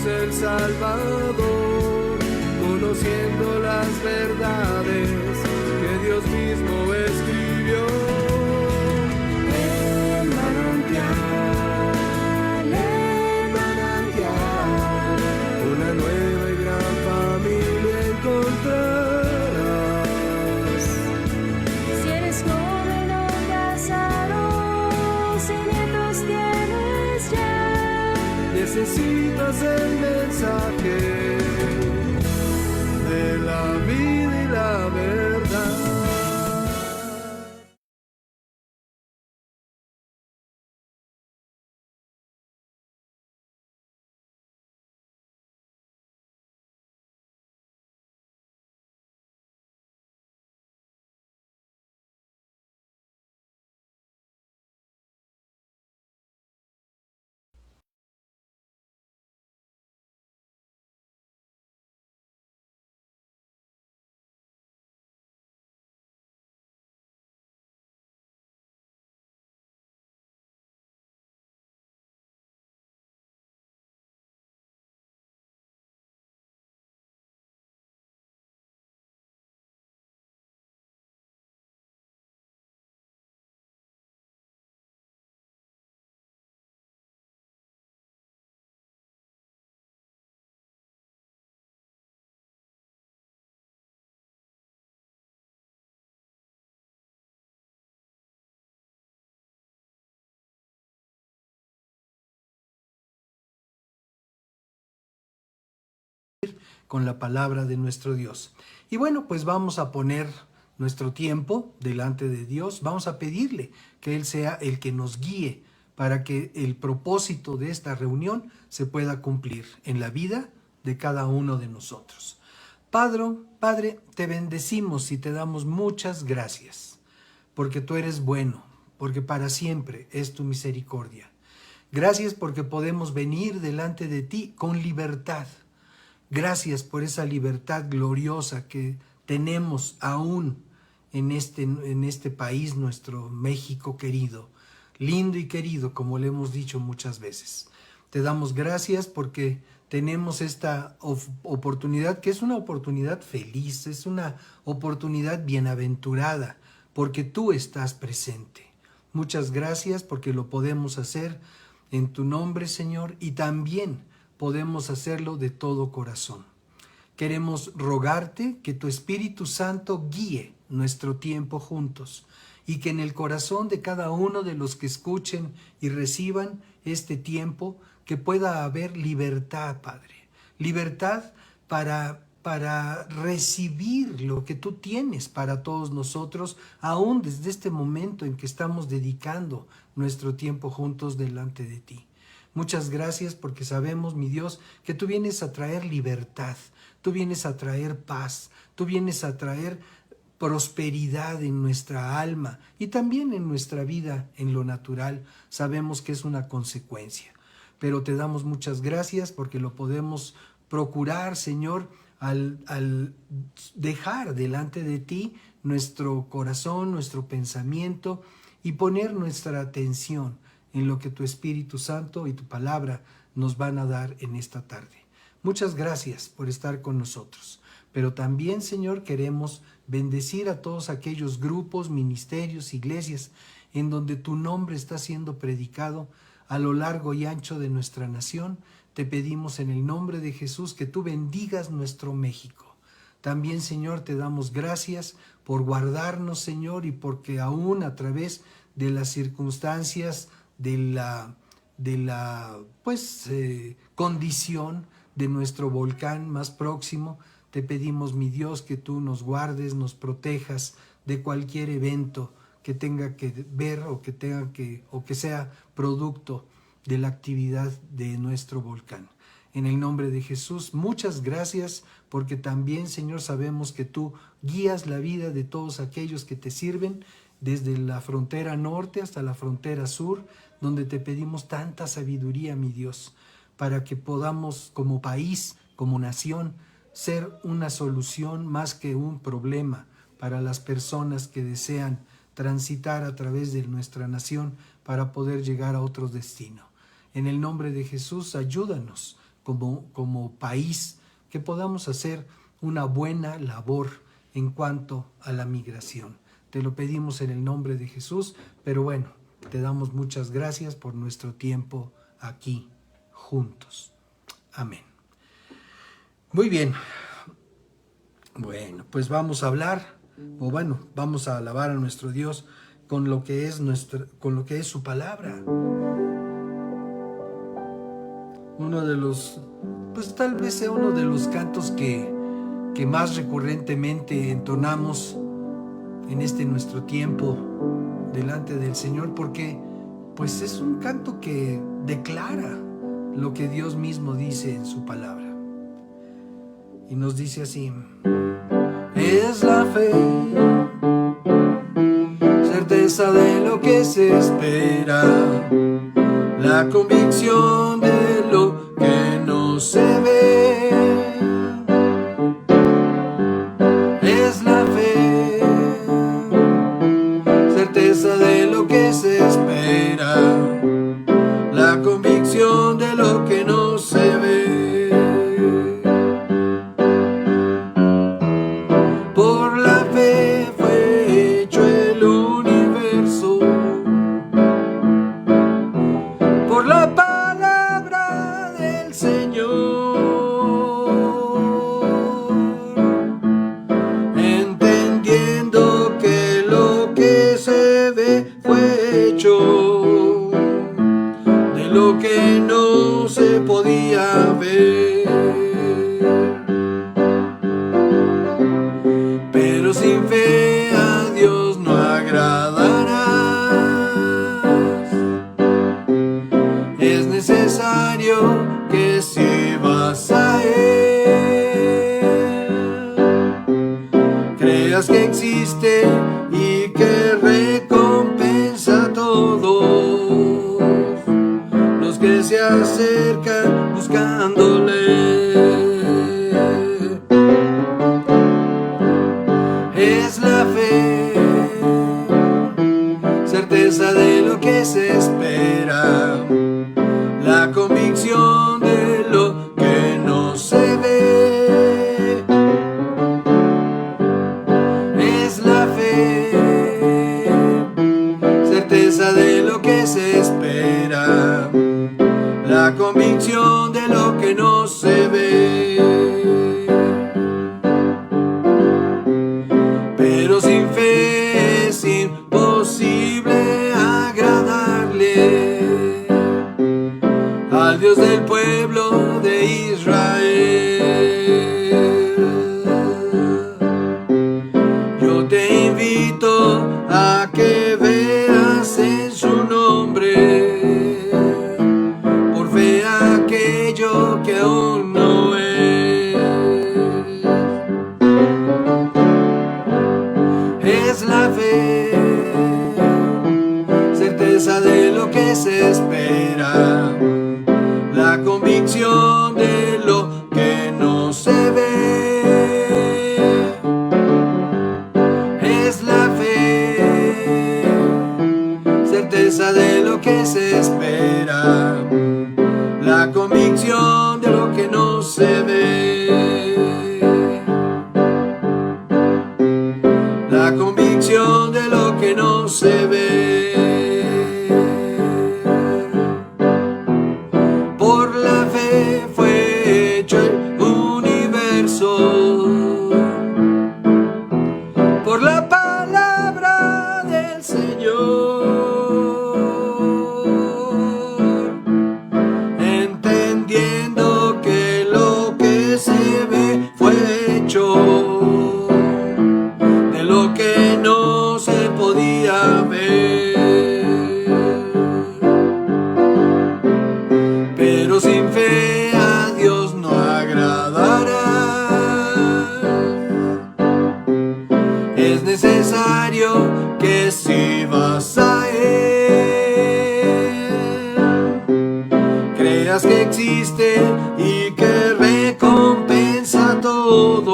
el Salvador, conociendo las verdades que Dios mismo escribió. El manantial, una nueva y gran familia encontrarás. Si eres joven o casado, si nietos tienes ya, necesitas el mensaje de la vida y la verdad. Con la palabra de nuestro Dios. Y bueno, pues vamos a poner nuestro tiempo delante de Dios, vamos a pedirle que Él sea el que nos guíe para que el propósito de esta reunión se pueda cumplir en la vida de cada uno de nosotros. Padre, te bendecimos y te damos muchas gracias, porque tú eres bueno, porque para siempre es tu misericordia. Gracias porque podemos venir delante de ti con libertad. Gracias por esa libertad gloriosa que tenemos aún en este país, nuestro México querido, lindo y querido, como le hemos dicho muchas veces. Te damos gracias porque tenemos esta oportunidad, que es una oportunidad feliz, es una oportunidad bienaventurada, porque tú estás presente. Muchas gracias porque lo podemos hacer en tu nombre, Señor, y también podemos hacerlo de todo corazón. Queremos rogarte que tu Espíritu Santo guíe nuestro tiempo juntos y que en el corazón de cada uno de los que escuchen y reciban este tiempo, que pueda haber libertad, Padre. Libertad para recibir lo que tú tienes para todos nosotros, aún desde este momento en que estamos dedicando nuestro tiempo juntos delante de ti. Muchas gracias porque sabemos, mi Dios, que tú vienes a traer libertad, tú vienes a traer paz, tú vienes a traer prosperidad en nuestra alma y también en nuestra vida, en lo natural. Sabemos que es una consecuencia, pero te damos muchas gracias porque lo podemos procurar, Señor, al dejar delante de ti nuestro corazón, nuestro pensamiento y poner nuestra atención en lo que tu Espíritu Santo y tu palabra nos van a dar en esta tarde. Muchas gracias por estar con nosotros. Pero también, Señor, queremos bendecir a todos aquellos grupos, ministerios, iglesias, en donde tu nombre está siendo predicado a lo largo y ancho de nuestra nación. Te pedimos en el nombre de Jesús que tú bendigas nuestro México. También, Señor, te damos gracias por guardarnos, Señor, y porque aún a través de las circunstancias de la condición de nuestro volcán más próximo, te pedimos, mi Dios, que tú nos guardes, nos protejas de cualquier evento que tenga que ver o que sea producto de la actividad de nuestro volcán. En el nombre de Jesús, muchas gracias, porque también, Señor, sabemos que tú guías la vida de todos aquellos que te sirven, desde la frontera norte hasta la frontera sur, donde te pedimos tanta sabiduría, mi Dios, para que podamos como país, como nación, ser una solución más que un problema para las personas que desean transitar a través de nuestra nación para poder llegar a otro destino. En el nombre de Jesús, ayúdanos como país, que podamos hacer una buena labor en cuanto a la migración. Te lo pedimos en el nombre de Jesús, pero bueno, te damos muchas gracias por nuestro tiempo aquí juntos. Amén. Muy bien. Bueno, pues vamos a hablar, vamos a alabar a nuestro Dios con lo que es su palabra. Uno de los, pues tal vez sea uno de los cantos que más recurrentemente entonamos en nuestro tiempo delante del Señor, porque pues es un canto que declara lo que Dios mismo dice en su palabra. Y nos dice así: es la fe, certeza de lo que se espera, la convicción de lo que no se ve. Es la fe, certeza de lo que se espera, la convicción de lo que no se ve. Por la fe fue hecho el universo, por la palabra del Señor, entendiendo que lo que se ve fue hecho de lo que no se podía ver. Pero sin fe a Dios no agradarás. Es necesario que si vas a Él, creas que existe y que recompensa a todos los que se acercan buscándole. Es la fe, certeza de lo que se espera, la convicción de lo que no se ve. Es la fe, certeza de lo que se espera, la convicción de lo que no se ve. Pero sin fe es imposible agradarle al Dios del pueblo de Israel. Yo te invito a que veas en su nombre, por fe aquello que aún no es. Es la fe, certeza de lo que se espera, la convicción de lo que no se ve. Es la fe, certeza de lo que se espera, la convicción de lo que no se ve. La convicción de lo que no se ve. Por la fe fue hecho el universo, por la palabra del Señor, entendiendo que lo que se ve fue hecho de lo que no se podía ver. Pero sin fe a Dios no agradará. Es necesario que si vas a Él, creas que existe y que recompensa a todos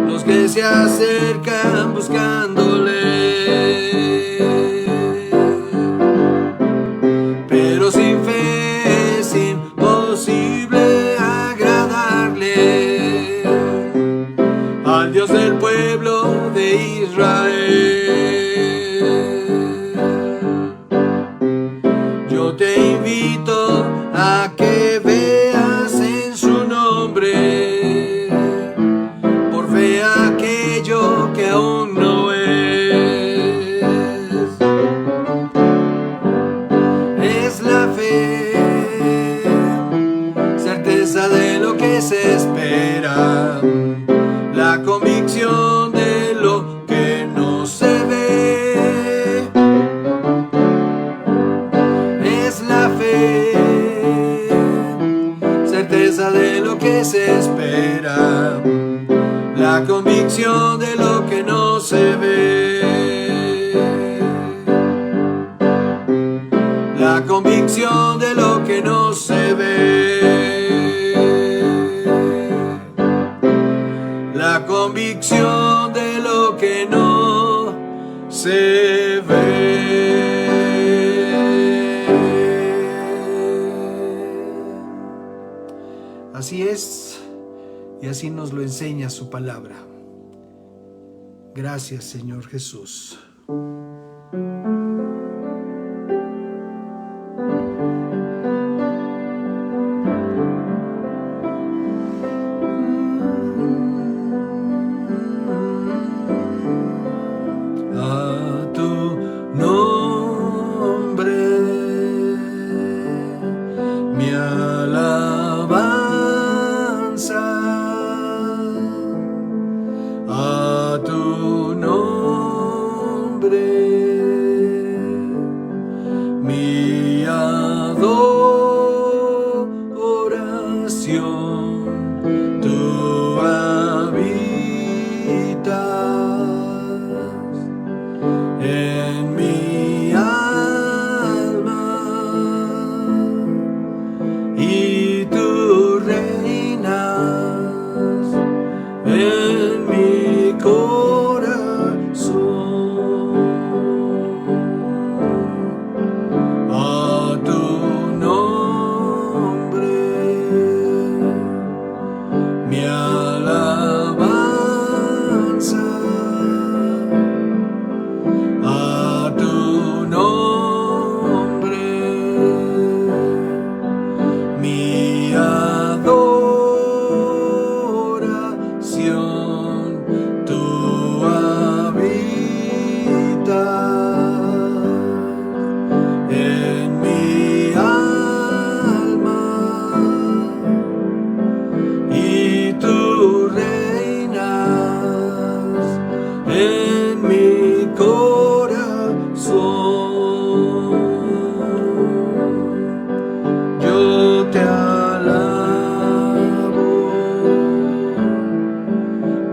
los que se acercan buscándole. Pero sin fe es imposible Dios del pueblo de Israel. Yo te invito a que veas en su nombre, por fe aquello que aún no es. Es la fe, certeza de lo que se espera, la convicción de lo que no se ve. Es la fe, certeza de lo que se espera, la convicción de lo que no se ve. La convicción de lo que no se ve. La convicción de lo que no se ve. Así es, y así nos lo enseña su palabra. Gracias, Señor Jesús. A tu nombre, mi alabanza. A tu nombre, mi adoración. Tú habitas en mi alma y tú reinas en mi corazón. A tu nombre, mi alabanza. A tu nombre, mi adoración. Tú habitas en mi alma y tú reinas en mi corazón. Yo te alabo,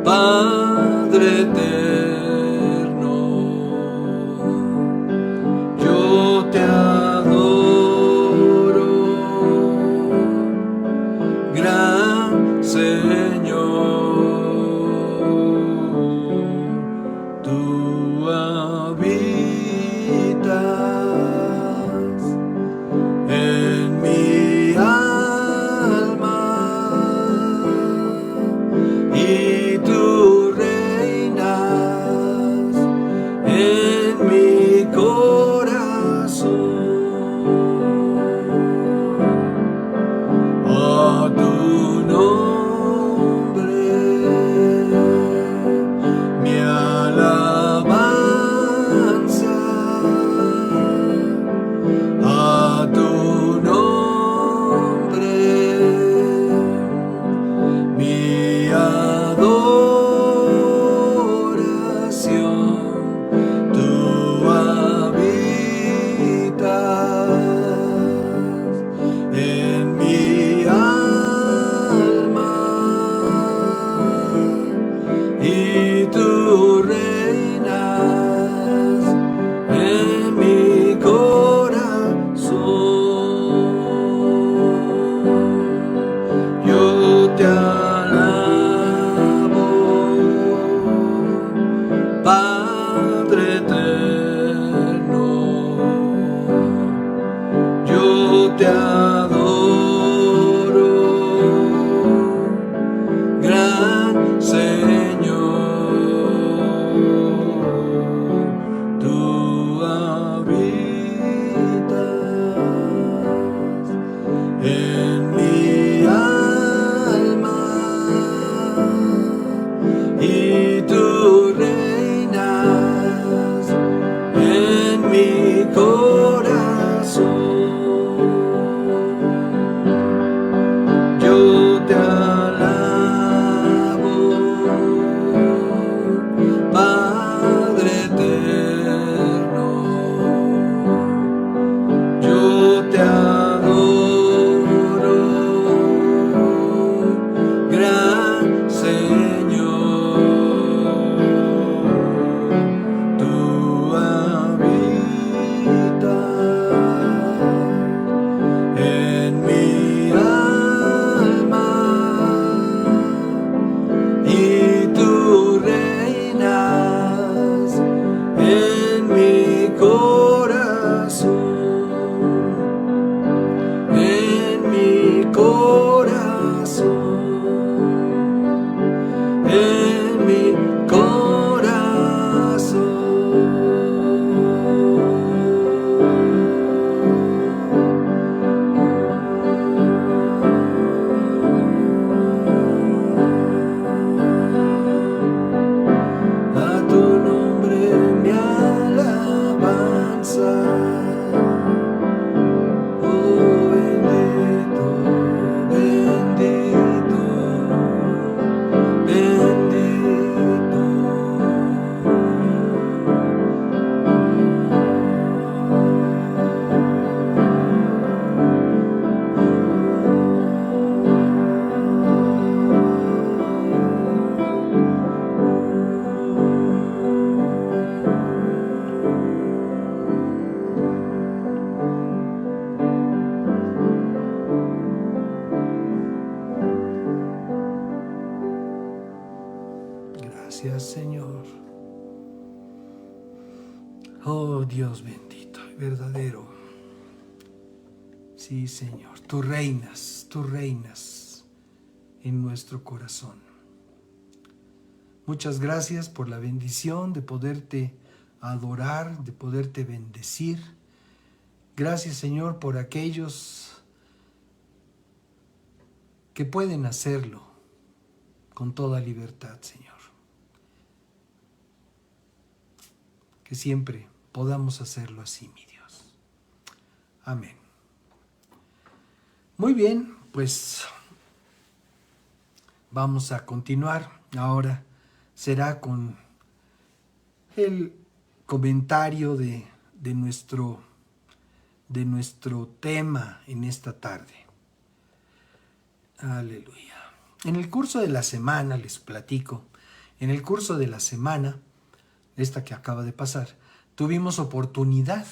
Padre eterno. Yo te adoro, gran Señor. Tú habitas en mi alma y tú reinas en mi corazón. A tu nombre, mi alabanza. A tu nombre, mi adoración. Tú habitas en mi alma y tú reinas en mi corazón. Yo te alabo, Padre eterno. Yo te adoro, gran Señor. Señor. Oh Dios bendito y verdadero. Sí, Señor, tú reinas en nuestro corazón. Muchas gracias por la bendición de poderte adorar, de poderte bendecir. Gracias, Señor, por aquellos que pueden hacerlo con toda libertad, Señor. Que siempre podamos hacerlo así, mi Dios. Amén. Muy bien, pues vamos a continuar. Ahora será con el comentario de nuestro tema en esta tarde. Aleluya. En el curso de la semana, les platico, en el curso de la semana, esta que acaba de pasar, tuvimos oportunidad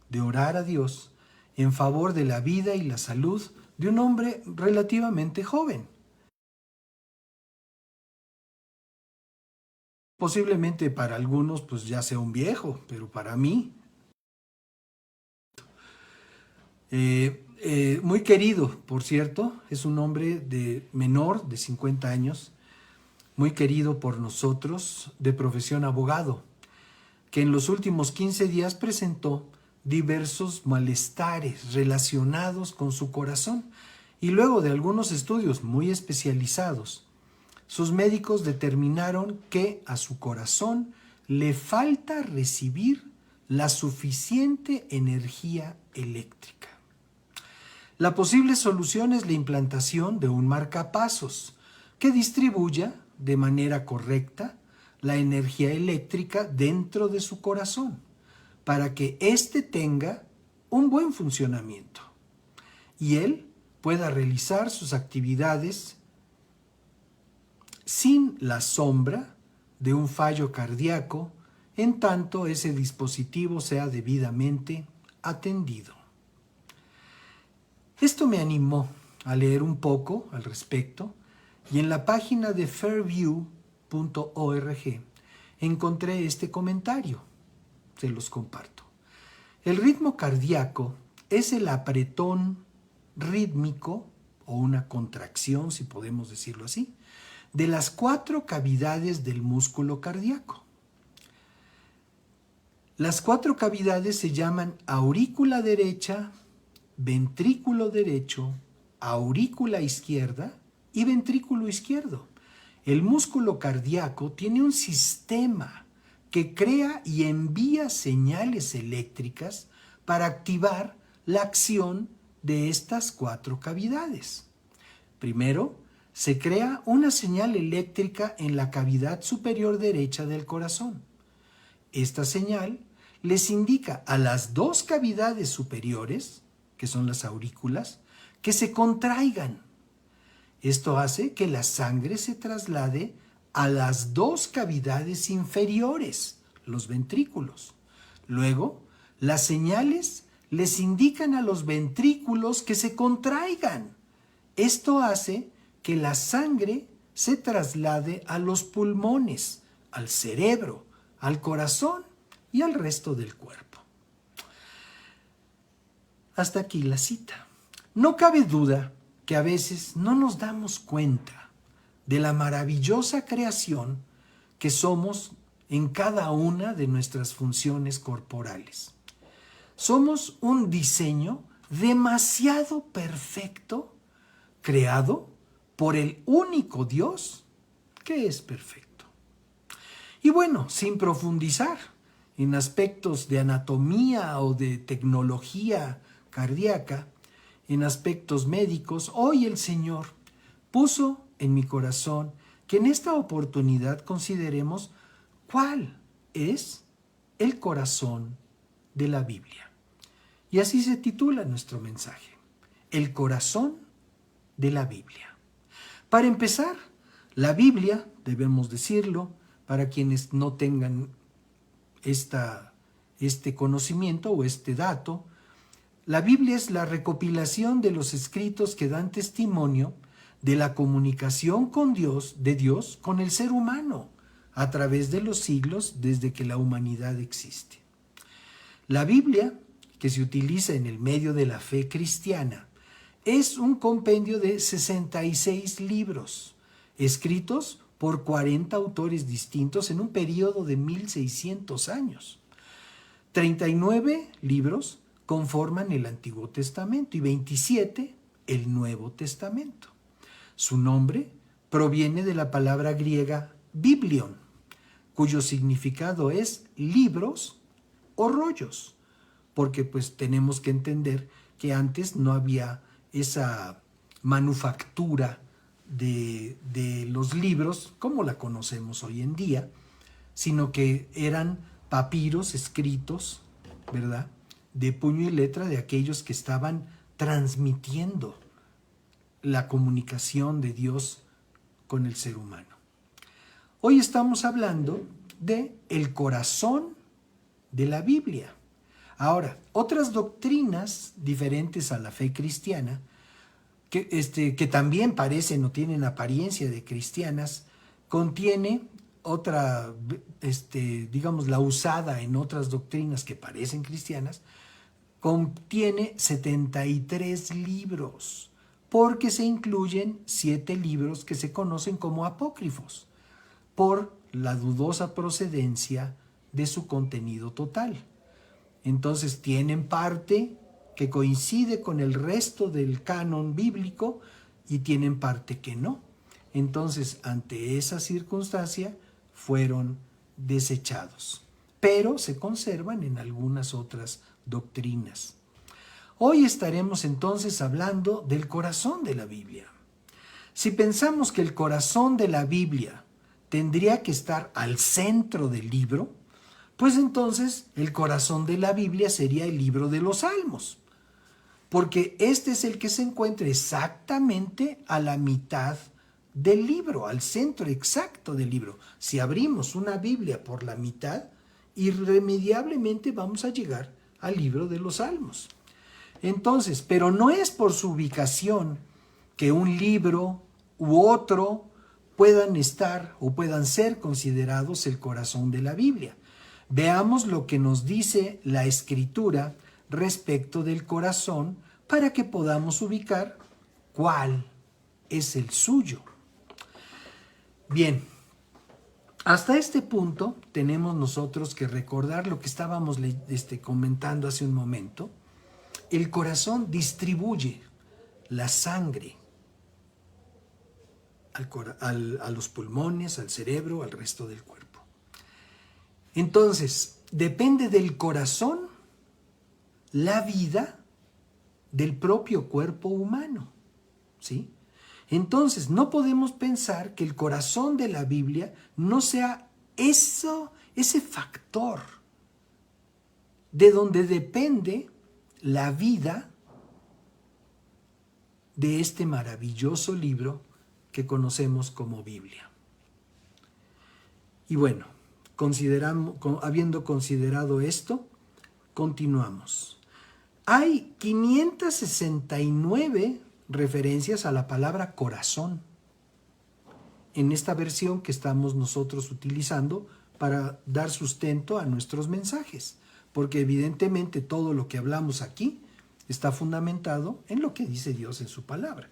de orar a Dios en favor de la vida y la salud de un hombre relativamente joven. Posiblemente para algunos pues ya sea un viejo, pero para mí, muy querido, por cierto, es un hombre menor de 50 años, muy querido por nosotros, de profesión abogado, que en los últimos 15 días presentó diversos malestares relacionados con su corazón, y luego de algunos estudios muy especializados, sus médicos determinaron que a su corazón le falta recibir la suficiente energía eléctrica. La posible solución es la implantación de un marcapasos que distribuya de manera correcta la energía eléctrica dentro de su corazón para que éste tenga un buen funcionamiento y él pueda realizar sus actividades sin la sombra de un fallo cardíaco, en tanto ese dispositivo sea debidamente atendido. Esto me animó a leer un poco al respecto y en la página de fairview.org encontré este comentario. Se los comparto. El ritmo cardíaco es el apretón rítmico o una contracción, si podemos decirlo así, de las 4 cavidades del músculo cardíaco. Las 4 cavidades se llaman aurícula derecha, ventrículo derecho, aurícula izquierda y ventrículo izquierdo. El músculo cardíaco tiene un sistema que crea y envía señales eléctricas para activar la acción de estas 4 cavidades. Primero, se crea una señal eléctrica en la cavidad superior derecha del corazón. Esta señal les indica a las 2 cavidades superiores, que son las aurículas, que se contraigan. Esto hace que la sangre se traslade a las 2 cavidades inferiores, los ventrículos. Luego, las señales les indican a los ventrículos que se contraigan. Esto hace que la sangre se traslade a los pulmones, al cerebro, al corazón y al resto del cuerpo. Hasta aquí la cita. No cabe duda que a veces no nos damos cuenta de la maravillosa creación que somos en cada una de nuestras funciones corporales. Somos un diseño demasiado perfecto, creado por el único Dios que es perfecto. Y bueno, sin profundizar en aspectos de anatomía o de tecnología cardíaca, en aspectos médicos, hoy el Señor puso en mi corazón que en esta oportunidad consideremos cuál es el corazón de la Biblia. Y así se titula nuestro mensaje, el corazón de la Biblia. Para empezar, la Biblia, debemos decirlo, para quienes no tengan este conocimiento o este dato, la Biblia es la recopilación de los escritos que dan testimonio de la comunicación con Dios, de Dios con el ser humano, a través de los siglos desde que la humanidad existe. La Biblia, que se utiliza en el medio de la fe cristiana, es un compendio de 66 libros, escritos por 40 autores distintos en un periodo de 1600 años. 39 libros conforman el Antiguo Testamento y 27 el Nuevo Testamento. Su nombre proviene de la palabra griega biblion, cuyo significado es libros o rollos, porque pues tenemos que entender que antes no había esa manufactura de los libros como la conocemos hoy en día, sino que eran papiros escritos, ¿verdad?, de puño y letra de aquellos que estaban transmitiendo la comunicación de Dios con el ser humano. Hoy estamos hablando de el corazón de la Biblia. Ahora, otras doctrinas diferentes a la fe cristiana, que también parecen o tienen apariencia de cristianas, contiene otra, digamos, la usada en otras doctrinas que parecen cristianas, contiene 73 libros, porque se incluyen 7 libros que se conocen como apócrifos, por la dudosa procedencia de su contenido total. Entonces tienen parte que coincide con el resto del canon bíblico y tienen parte que no. Entonces, ante esa circunstancia, fueron desechados, pero se conservan en algunas otras doctrinas. Hoy estaremos entonces hablando del corazón de la Biblia. Si pensamos que el corazón de la Biblia tendría que estar al centro del libro, pues entonces el corazón de la Biblia sería el libro de los Salmos, porque este es el que se encuentra exactamente a la mitad del libro, al centro exacto del libro. Si abrimos una Biblia por la mitad, irremediablemente vamos a llegar al libro de los Salmos. Entonces, pero no es por su ubicación que un libro u otro puedan estar o puedan ser considerados el corazón de la Biblia. Veamos lo que nos dice la Escritura respecto del corazón para que podamos ubicar cuál es el suyo. Bien, hasta este punto tenemos nosotros que recordar lo que estábamos comentando hace un momento. El corazón distribuye la sangre a los pulmones, al cerebro, al resto del cuerpo. Entonces, depende del corazón la vida del propio cuerpo humano, ¿sí? Entonces, no podemos pensar que el corazón de la Biblia no sea ese factor de donde depende la vida de este maravilloso libro que conocemos como Biblia. Y bueno, habiendo considerado esto, continuamos. Hay 569 referencias a la palabra corazón en esta versión que estamos nosotros utilizando para dar sustento a nuestros mensajes, porque evidentemente todo lo que hablamos aquí está fundamentado en lo que dice Dios en su palabra,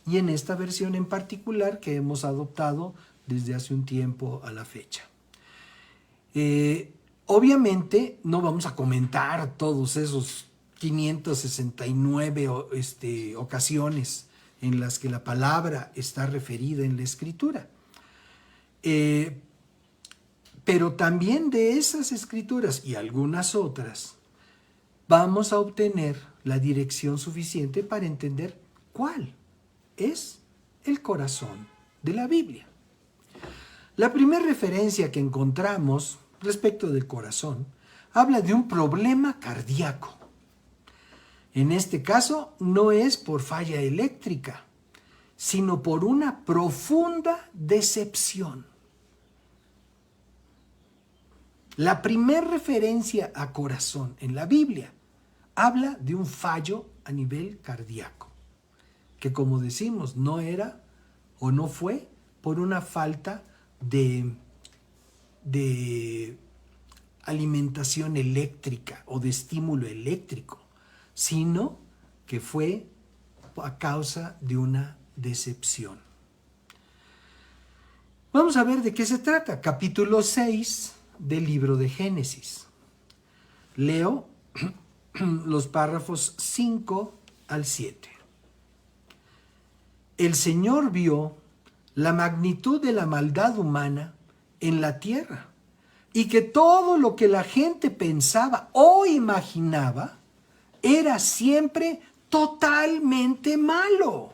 y en esta versión en particular que hemos adoptado desde hace un tiempo a la fecha. Obviamente no vamos a comentar todos esos 569 ocasiones en las que la palabra está referida en la Escritura. Pero también de esas Escrituras y algunas otras vamos a obtener la dirección suficiente para entender cuál es el corazón de la Biblia. La primera referencia que encontramos respecto del corazón habla de un problema cardíaco. En este caso no es por falla eléctrica, sino por una profunda decepción. La primera referencia a corazón en la Biblia habla de un fallo a nivel cardíaco, que como decimos no era o no fue por una falta de de alimentación eléctrica o de estímulo eléctrico, sino que fue a causa de una decepción. Vamos a ver de qué se trata. Capítulo 6 del libro de Génesis. Leo los párrafos 5 al 7. El Señor vio la magnitud de la maldad humana en la tierra y que todo lo que la gente pensaba o imaginaba era siempre totalmente malo.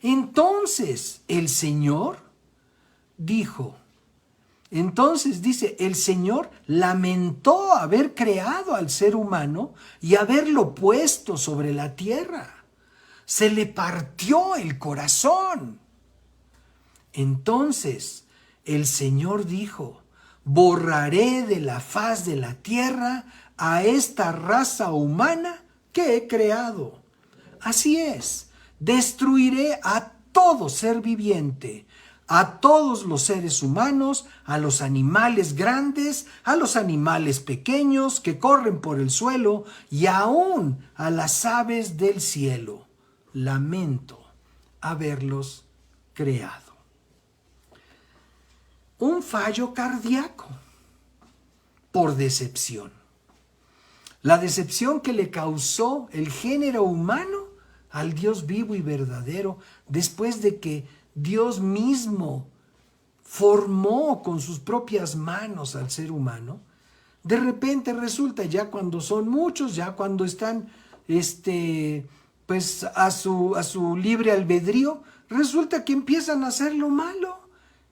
Entonces el Señor dice, el Señor lamentó haber creado al ser humano y haberlo puesto sobre la tierra. Se le partió el corazón. Entonces el Señor dijo, borraré de la faz de la tierra a esta raza humana que he creado. Así es, destruiré a todo ser viviente, a todos los seres humanos, a los animales grandes, a los animales pequeños que corren por el suelo y aún a las aves del cielo. Lamento haberlos creado. Un fallo cardíaco por decepción. La decepción que le causó el género humano al Dios vivo y verdadero después de que Dios mismo formó con sus propias manos al ser humano. De repente resulta, ya cuando son muchos, ya cuando están pues a su libre albedrío, resulta que empiezan a hacer lo malo.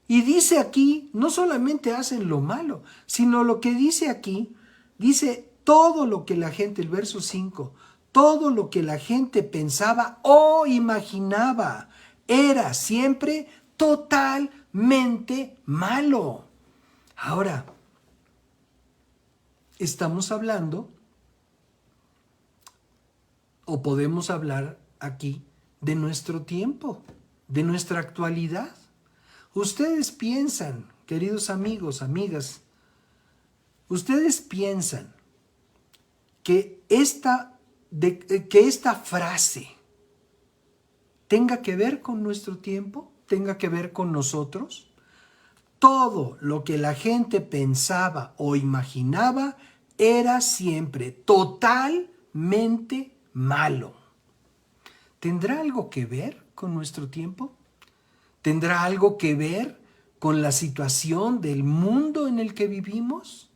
Y dice aquí, no solamente hacen lo malo, sino lo que dice aquí, dice todo lo que la gente, el verso 5, todo lo que la gente pensaba o imaginaba era siempre totalmente malo. Ahora, estamos hablando, o podemos hablar aquí, de nuestro tiempo, de nuestra actualidad. Ustedes piensan, queridos amigos, amigas, ustedes piensan que esta frase tenga que ver con nuestro tiempo, tenga que ver con nosotros. Todo lo que la gente pensaba o imaginaba era siempre totalmente malo. ¿Tendrá algo que ver con nuestro tiempo? ¿Tendrá algo que ver con la situación del mundo en el que vivimos?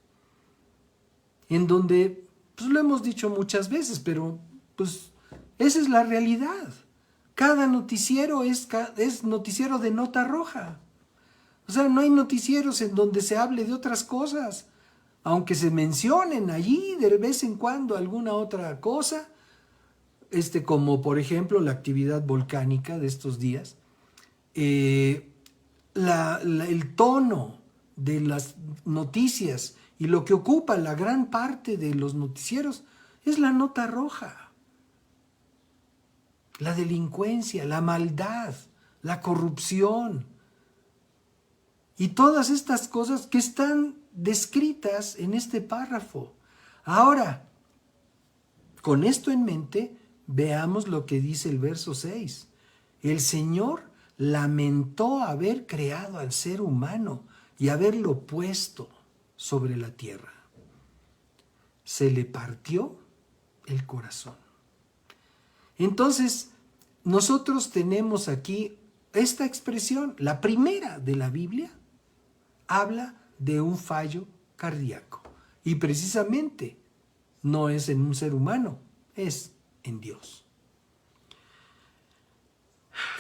En donde, pues lo hemos dicho muchas veces, pero pues esa es la realidad. Cada noticiero es noticiero de nota roja. O sea, no hay noticieros en donde se hable de otras cosas. Aunque se mencionen allí de vez en cuando alguna otra cosa, como por ejemplo la actividad volcánica de estos días, el tono de las noticias y lo que ocupa la gran parte de los noticieros es la nota roja. La delincuencia, la maldad, la corrupción y todas estas cosas que están descritas en este párrafo. Ahora, con esto en mente, veamos lo que dice el verso 6. El Señor lamentó haber creado al ser humano y haberlo puesto sobre la tierra. Se le partió el corazón. Entonces, nosotros tenemos aquí esta expresión, la primera de la Biblia, habla de un fallo cardíaco. Y precisamente no es en un ser humano, es en Dios.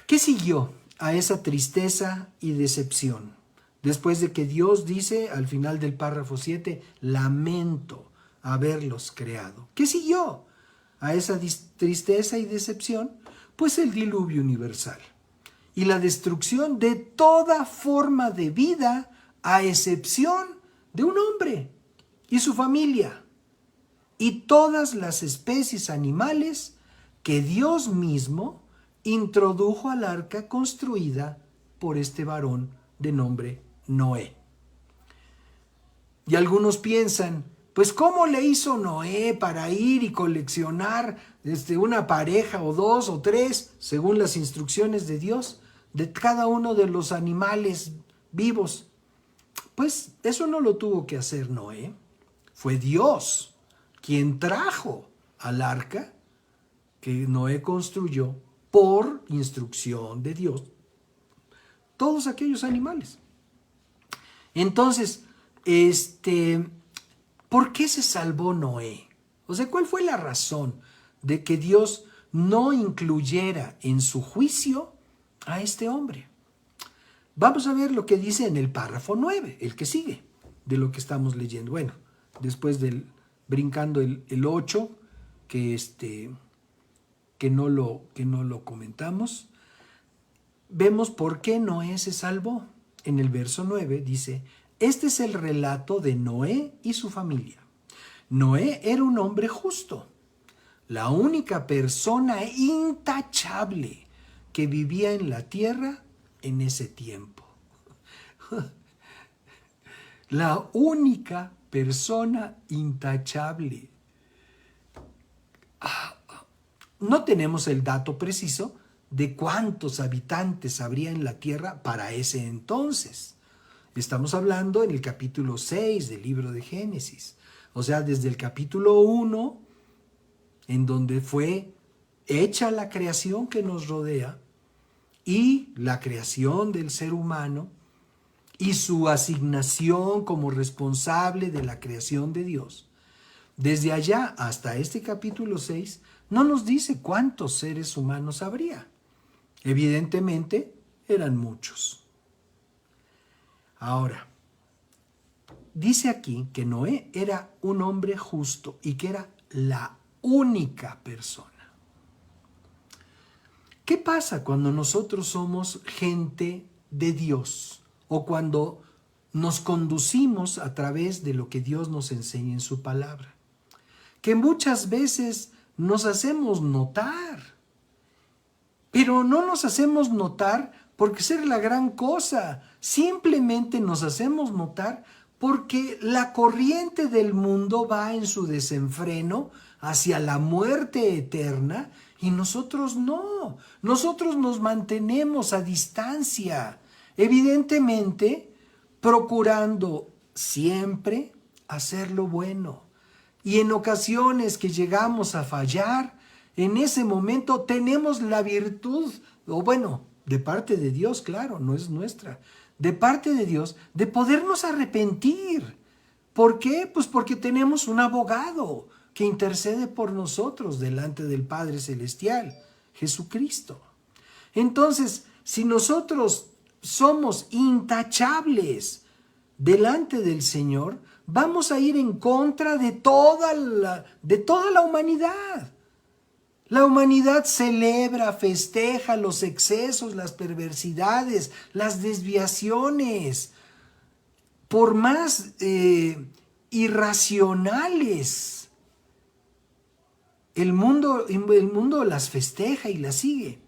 ¿Qué siguió a esa tristeza y decepción? Después de que Dios dice al final del párrafo 7, lamento haberlos creado. ¿Qué siguió a esa tristeza y decepción? Pues el diluvio universal y la destrucción de toda forma de vida, a excepción de un hombre y su familia y todas las especies animales que Dios mismo introdujo al arca construida por este varón de nombre Noé. Y algunos piensan, pues ¿cómo le hizo Noé para ir y coleccionar una pareja o dos o tres, según las instrucciones de Dios, de cada uno de los animales vivos? Pues eso no lo tuvo que hacer Noé. Fue Dios quien trajo al arca que Noé construyó por instrucción de Dios todos aquellos animales. Entonces, ¿por qué se salvó Noé? O sea, ¿cuál fue la razón de que Dios no incluyera en su juicio a este hombre? Vamos a ver lo que dice en el párrafo 9, el que sigue de lo que estamos leyendo. Bueno, después brincando el 8, que no lo comentamos, vemos por qué Noé se salvó. En el verso 9 dice, este es el relato de Noé y su familia. Noé era un hombre justo, la única persona intachable que vivía en la tierra en ese tiempo. La única persona intachable. No tenemos el dato preciso de cuántos habitantes habría en la tierra para ese entonces. Estamos hablando en el capítulo 6 del libro de Génesis. O sea, desde el capítulo 1, en donde fue hecha la creación que nos rodea, y la creación del ser humano, y su asignación como responsable de la creación de Dios. Desde allá hasta este capítulo 6, no nos dice cuántos seres humanos habría. Evidentemente, eran muchos. Ahora, dice aquí que Noé era un hombre justo y que era la única persona. ¿Qué pasa cuando nosotros somos gente de Dios o cuando nos conducimos a través de lo que Dios nos enseña en su palabra? Que muchas veces nos hacemos notar, pero no nos hacemos notar porque ser la gran cosa, simplemente nos hacemos notar porque la corriente del mundo va en su desenfreno hacia la muerte eterna y nosotros no, nosotros nos mantenemos a distancia, evidentemente procurando siempre hacer lo bueno. Y en ocasiones que llegamos a fallar, en ese momento tenemos la virtud, o bueno, de parte de Dios, claro, no es nuestra, de parte de Dios, de podernos arrepentir. ¿Por qué? Pues porque tenemos un abogado que intercede por nosotros delante del Padre Celestial, Jesucristo. Entonces, si nosotros somos intachables delante del Señor, vamos a ir en contra de toda la humanidad. La humanidad celebra, festeja los excesos, las perversidades, las desviaciones, por más irracionales. El mundo las festeja y las sigue.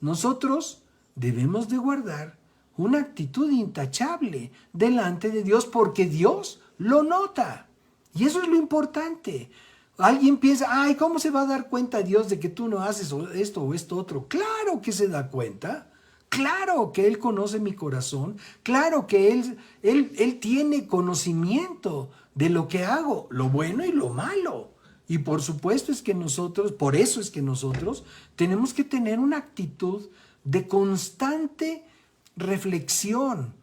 Nosotros debemos de guardar una actitud intachable delante de Dios porque Dios lo nota. Y eso es lo importante. Alguien piensa, ay, ¿cómo se va a dar cuenta Dios de que tú no haces esto o esto otro? Claro que se da cuenta. Claro que Él conoce mi corazón. Claro que Él tiene conocimiento de lo que hago, lo bueno y lo malo. Y por supuesto por eso es que nosotros tenemos que tener una actitud de constante reflexión.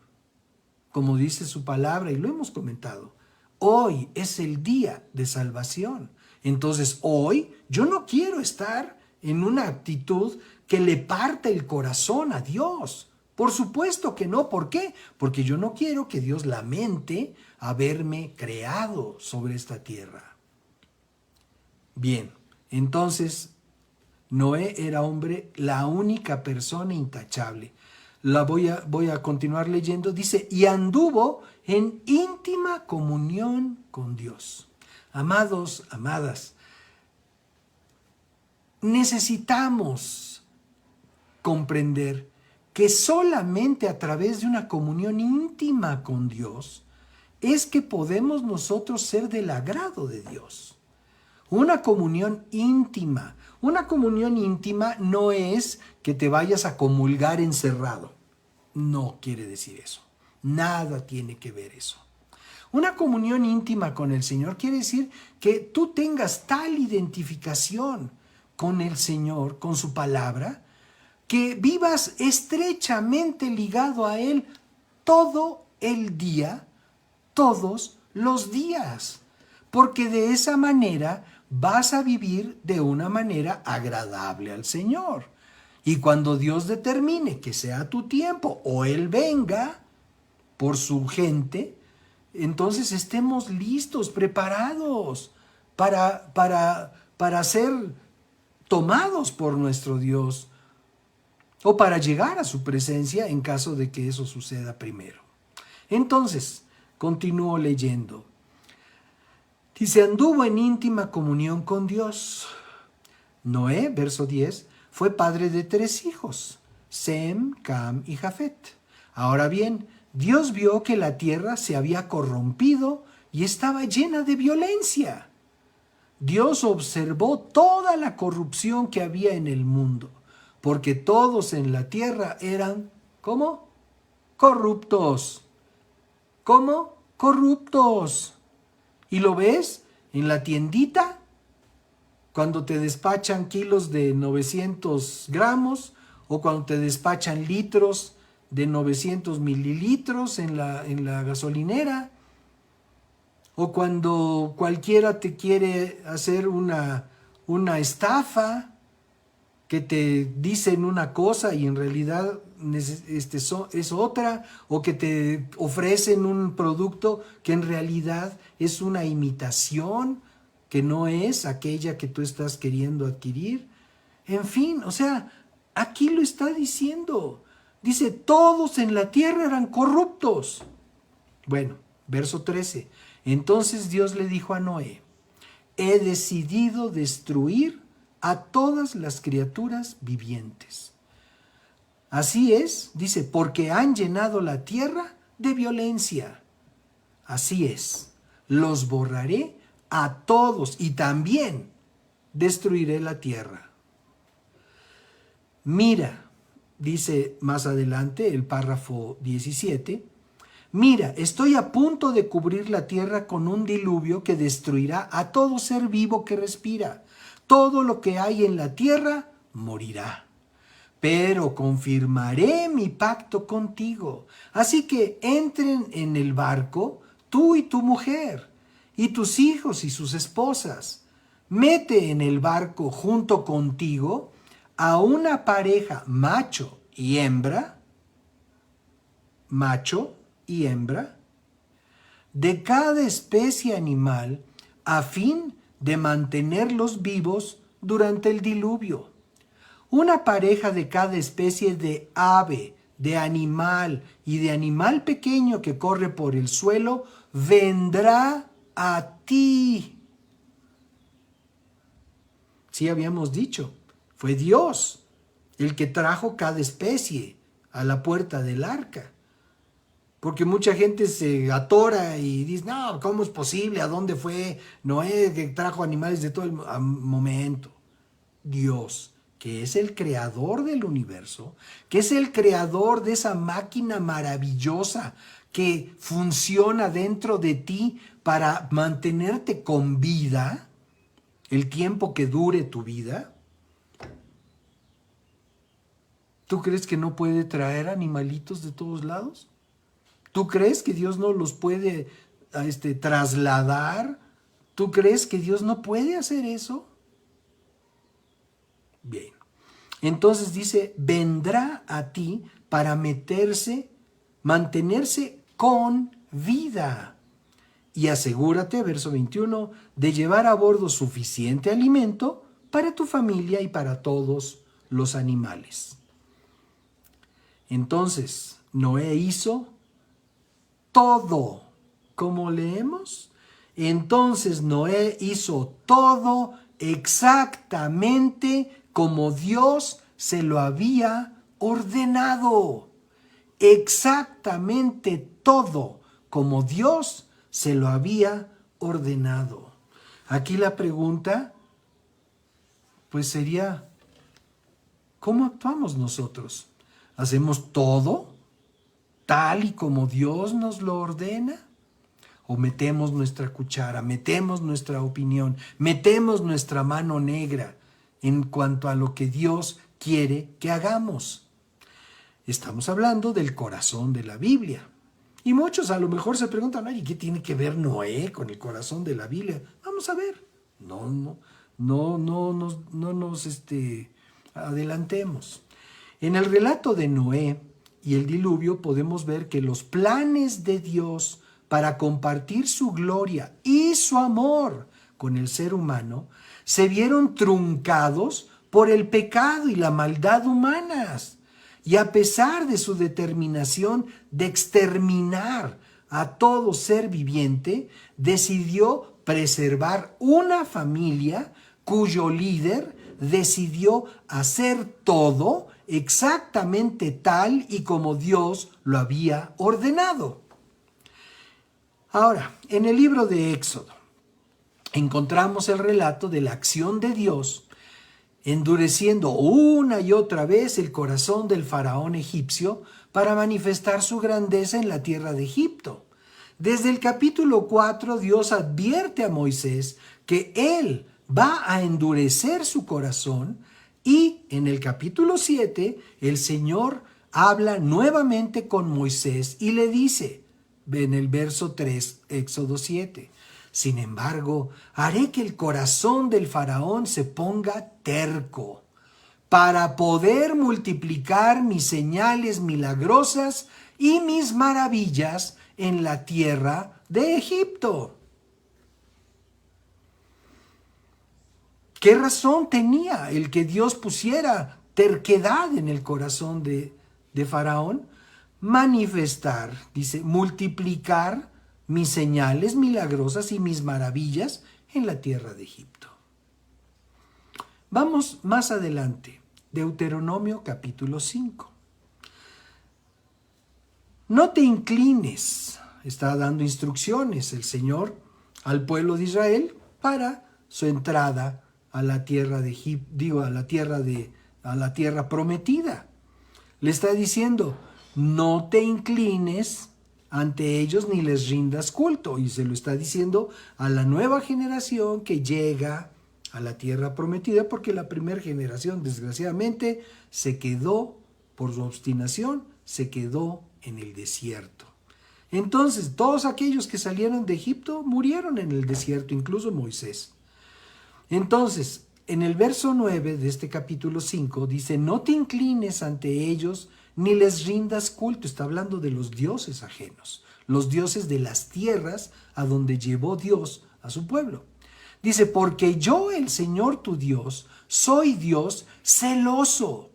Como dice su palabra y lo hemos comentado, hoy es el día de salvación. Entonces hoy yo no quiero estar en una actitud que le parta el corazón a Dios. Por supuesto que no. ¿Por qué? Porque yo no quiero que Dios lamente haberme creado sobre esta tierra. Bien, entonces Noé era la única persona intachable. Voy a continuar leyendo. Dice, y anduvo en íntima comunión con Dios. Amados, amadas, necesitamos comprender que solamente a través de una comunión íntima con Dios es que podemos nosotros ser del agrado de Dios. Una comunión íntima. Una comunión íntima no es que te vayas a comulgar encerrado. No quiere decir eso. Nada tiene que ver eso. Una comunión íntima con el Señor quiere decir que tú tengas tal identificación con el Señor, con su palabra, que vivas estrechamente ligado a Él todo el día, todos los días. Porque de esa manera vas a vivir de una manera agradable al Señor. Y cuando Dios determine que sea tu tiempo o Él venga por su gente, entonces estemos listos, preparados para ser tomados por nuestro Dios o para llegar a su presencia en caso de que eso suceda primero. Entonces, continúo leyendo. Dice, anduvo en íntima comunión con Dios. Noé, verso 10, fue padre de 3 hijos, Sem, Cam y Jafet. Ahora bien, Dios vio que la tierra se había corrompido y estaba llena de violencia. Dios observó toda la corrupción que había en el mundo, porque todos en la tierra eran, ¿cómo? Corruptos. ¿Cómo? Corruptos. ¿Y lo ves en la tiendita? Cuando te despachan kilos de 900 gramos o cuando te despachan litros de 900 mililitros en la gasolinera, o cuando cualquiera te quiere hacer una estafa, que te dicen una cosa y en realidad es otra, o que te ofrecen un producto que en realidad es una imitación, que no es aquella que tú estás queriendo adquirir. En fin, o sea, aquí lo está diciendo. Dice, todos en la tierra eran corruptos. Bueno, verso 13. Entonces Dios le dijo a Noé, he decidido destruir a todas las criaturas vivientes. Así es, dice, porque han llenado la tierra de violencia. Así es, los borraré a todos y también destruiré la tierra. Mira, dice más adelante el párrafo 17, mira, estoy a punto de cubrir la tierra con un diluvio que destruirá a todo ser vivo que respira. Todo lo que hay en la tierra morirá. Pero confirmaré mi pacto contigo. Así que entren en el barco tú y tu mujer, y tus hijos y sus esposas. Mete en el barco junto contigo a una pareja macho y hembra, de cada especie animal, a fin de mantenerlos vivos durante el diluvio. Una pareja de cada especie de ave, de animal y de animal pequeño que corre por el suelo, vendrá a ti. Sí habíamos dicho, fue Dios el que trajo cada especie a la puerta del arca. Porque mucha gente se atora y dice, no, ¿cómo es posible? ¿A dónde fue Noé que trajo animales de todo el momento? Dios, que es el creador del universo, que es el creador de esa máquina maravillosa que funciona dentro de ti para mantenerte con vida el tiempo que dure tu vida. ¿Tú crees que no puede traer animalitos de todos lados? ¿Tú crees que Dios no los puede trasladar? ¿Tú crees que Dios no puede hacer eso? Bien. Entonces dice, vendrá a ti para mantenerse con vida. Y asegúrate, verso 21, de llevar a bordo suficiente alimento para tu familia y para todos los animales. Entonces, Noé hizo todo, como leemos. Entonces Noé hizo todo exactamente como Dios se lo había ordenado. Exactamente todo como Dios se lo había ordenado. Aquí la pregunta, pues sería, ¿cómo actuamos nosotros? ¿Hacemos todo tal y como Dios nos lo ordena? ¿O metemos nuestra cuchara, metemos nuestra opinión, metemos nuestra mano negra en cuanto a lo que Dios quiere que hagamos? Estamos hablando del corazón de la Biblia. Y muchos a lo mejor se preguntan, ¿y qué tiene que ver Noé con el corazón de la Biblia? Vamos a ver. No nos adelantemos. En el relato de Noé y el diluvio podemos ver que los planes de Dios para compartir su gloria y su amor con el ser humano se vieron truncados por el pecado y la maldad humanas. Y a pesar de su determinación de exterminar a todo ser viviente, decidió preservar una familia cuyo líder decidió hacer todo exactamente tal y como Dios lo había ordenado. Ahora, en el libro de Éxodo encontramos el relato de la acción de Dios endureciendo una y otra vez el corazón del faraón egipcio para manifestar su grandeza en la tierra de Egipto. Desde el capítulo 4, Dios advierte a Moisés que él va a endurecer su corazón, y en el capítulo 7, el Señor habla nuevamente con Moisés y le dice, en el verso 3, Éxodo 7, sin embargo, haré que el corazón del faraón se ponga terco para poder multiplicar mis señales milagrosas y mis maravillas en la tierra de Egipto. ¿Qué razón tenía el que Dios pusiera terquedad en el corazón de Faraón? Manifestar, dice, multiplicar mis señales milagrosas y mis maravillas en la tierra de Egipto. Vamos más adelante, Deuteronomio capítulo 5. No te inclines, está dando instrucciones el Señor al pueblo de Israel para su entrada a la tierra de Egipto, a la tierra prometida. Le está diciendo, no te inclines ante ellos ni les rindas culto. Y se lo está diciendo a la nueva generación que llega a la tierra prometida, porque la primera generación, desgraciadamente, se quedó, por su obstinación, se quedó en el desierto. Entonces, todos aquellos que salieron de Egipto murieron en el desierto, incluso Moisés. Entonces, en el verso 9 de este capítulo 5 dice, no te inclines ante ellos ni les rindas culto. Está hablando de los dioses ajenos, los dioses de las tierras a donde llevó Dios a su pueblo. Dice, porque yo, el Señor tu Dios, soy Dios celoso,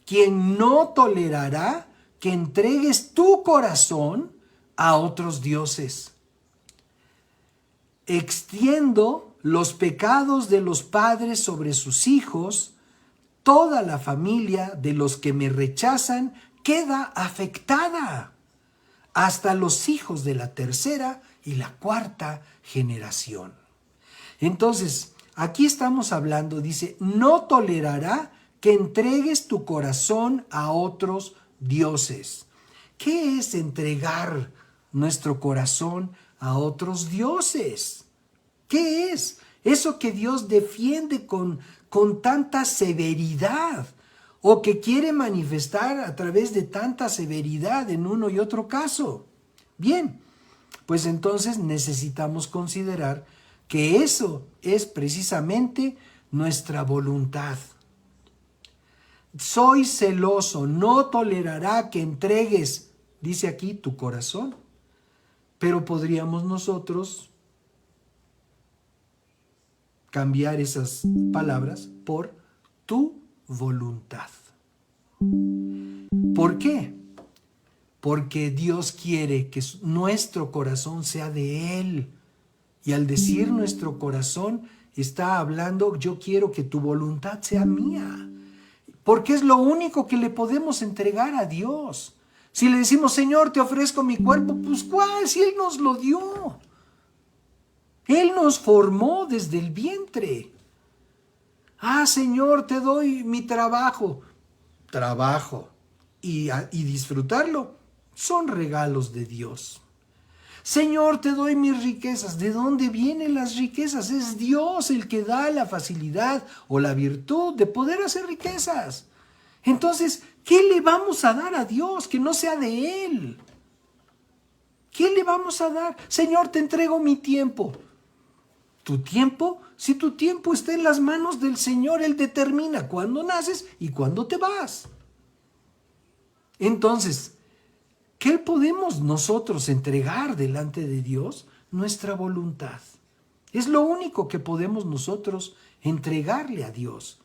quien no tolerará que entregues tu corazón a otros dioses. Extiendo los pecados de los padres sobre sus hijos. Toda la familia de los que me rechazan queda afectada, hasta los hijos de la tercera y la cuarta generación. Entonces, aquí estamos hablando, dice, no tolerará que entregues tu corazón a otros dioses. ¿Qué es entregar nuestro corazón a otros dioses? ¿Qué es? Eso que Dios defiende con tanta severidad, o que quiere manifestar a través de tanta severidad en uno y otro caso. Bien, pues entonces necesitamos considerar que eso es precisamente nuestra voluntad. Soy celoso, no tolerará que entregues, dice aquí, tu corazón. Pero podríamos nosotros cambiar esas palabras por tu voluntad. ¿Por qué? Porque Dios quiere que nuestro corazón sea de Él. Y al decir nuestro corazón, está hablando, yo quiero que tu voluntad sea mía. Porque es lo único que le podemos entregar a Dios. Si le decimos, Señor, te ofrezco mi cuerpo, pues ¿cuál? Si Él nos lo dio. Él nos formó desde el vientre. Ah, Señor, te doy mi trabajo. Trabajo y disfrutarlo son regalos de Dios. Señor, te doy mis riquezas. ¿De dónde vienen las riquezas? Es Dios el que da la facilidad o la virtud de poder hacer riquezas. Entonces, ¿qué le vamos a dar a Dios que no sea de Él? ¿Qué le vamos a dar? Señor, te entrego mi tiempo. ¿Tu tiempo? Si tu tiempo está en las manos del Señor, Él determina cuándo naces y cuándo te vas. Entonces, ¿qué podemos nosotros entregar delante de Dios? Nuestra voluntad. Es lo único que podemos nosotros entregarle a Dios.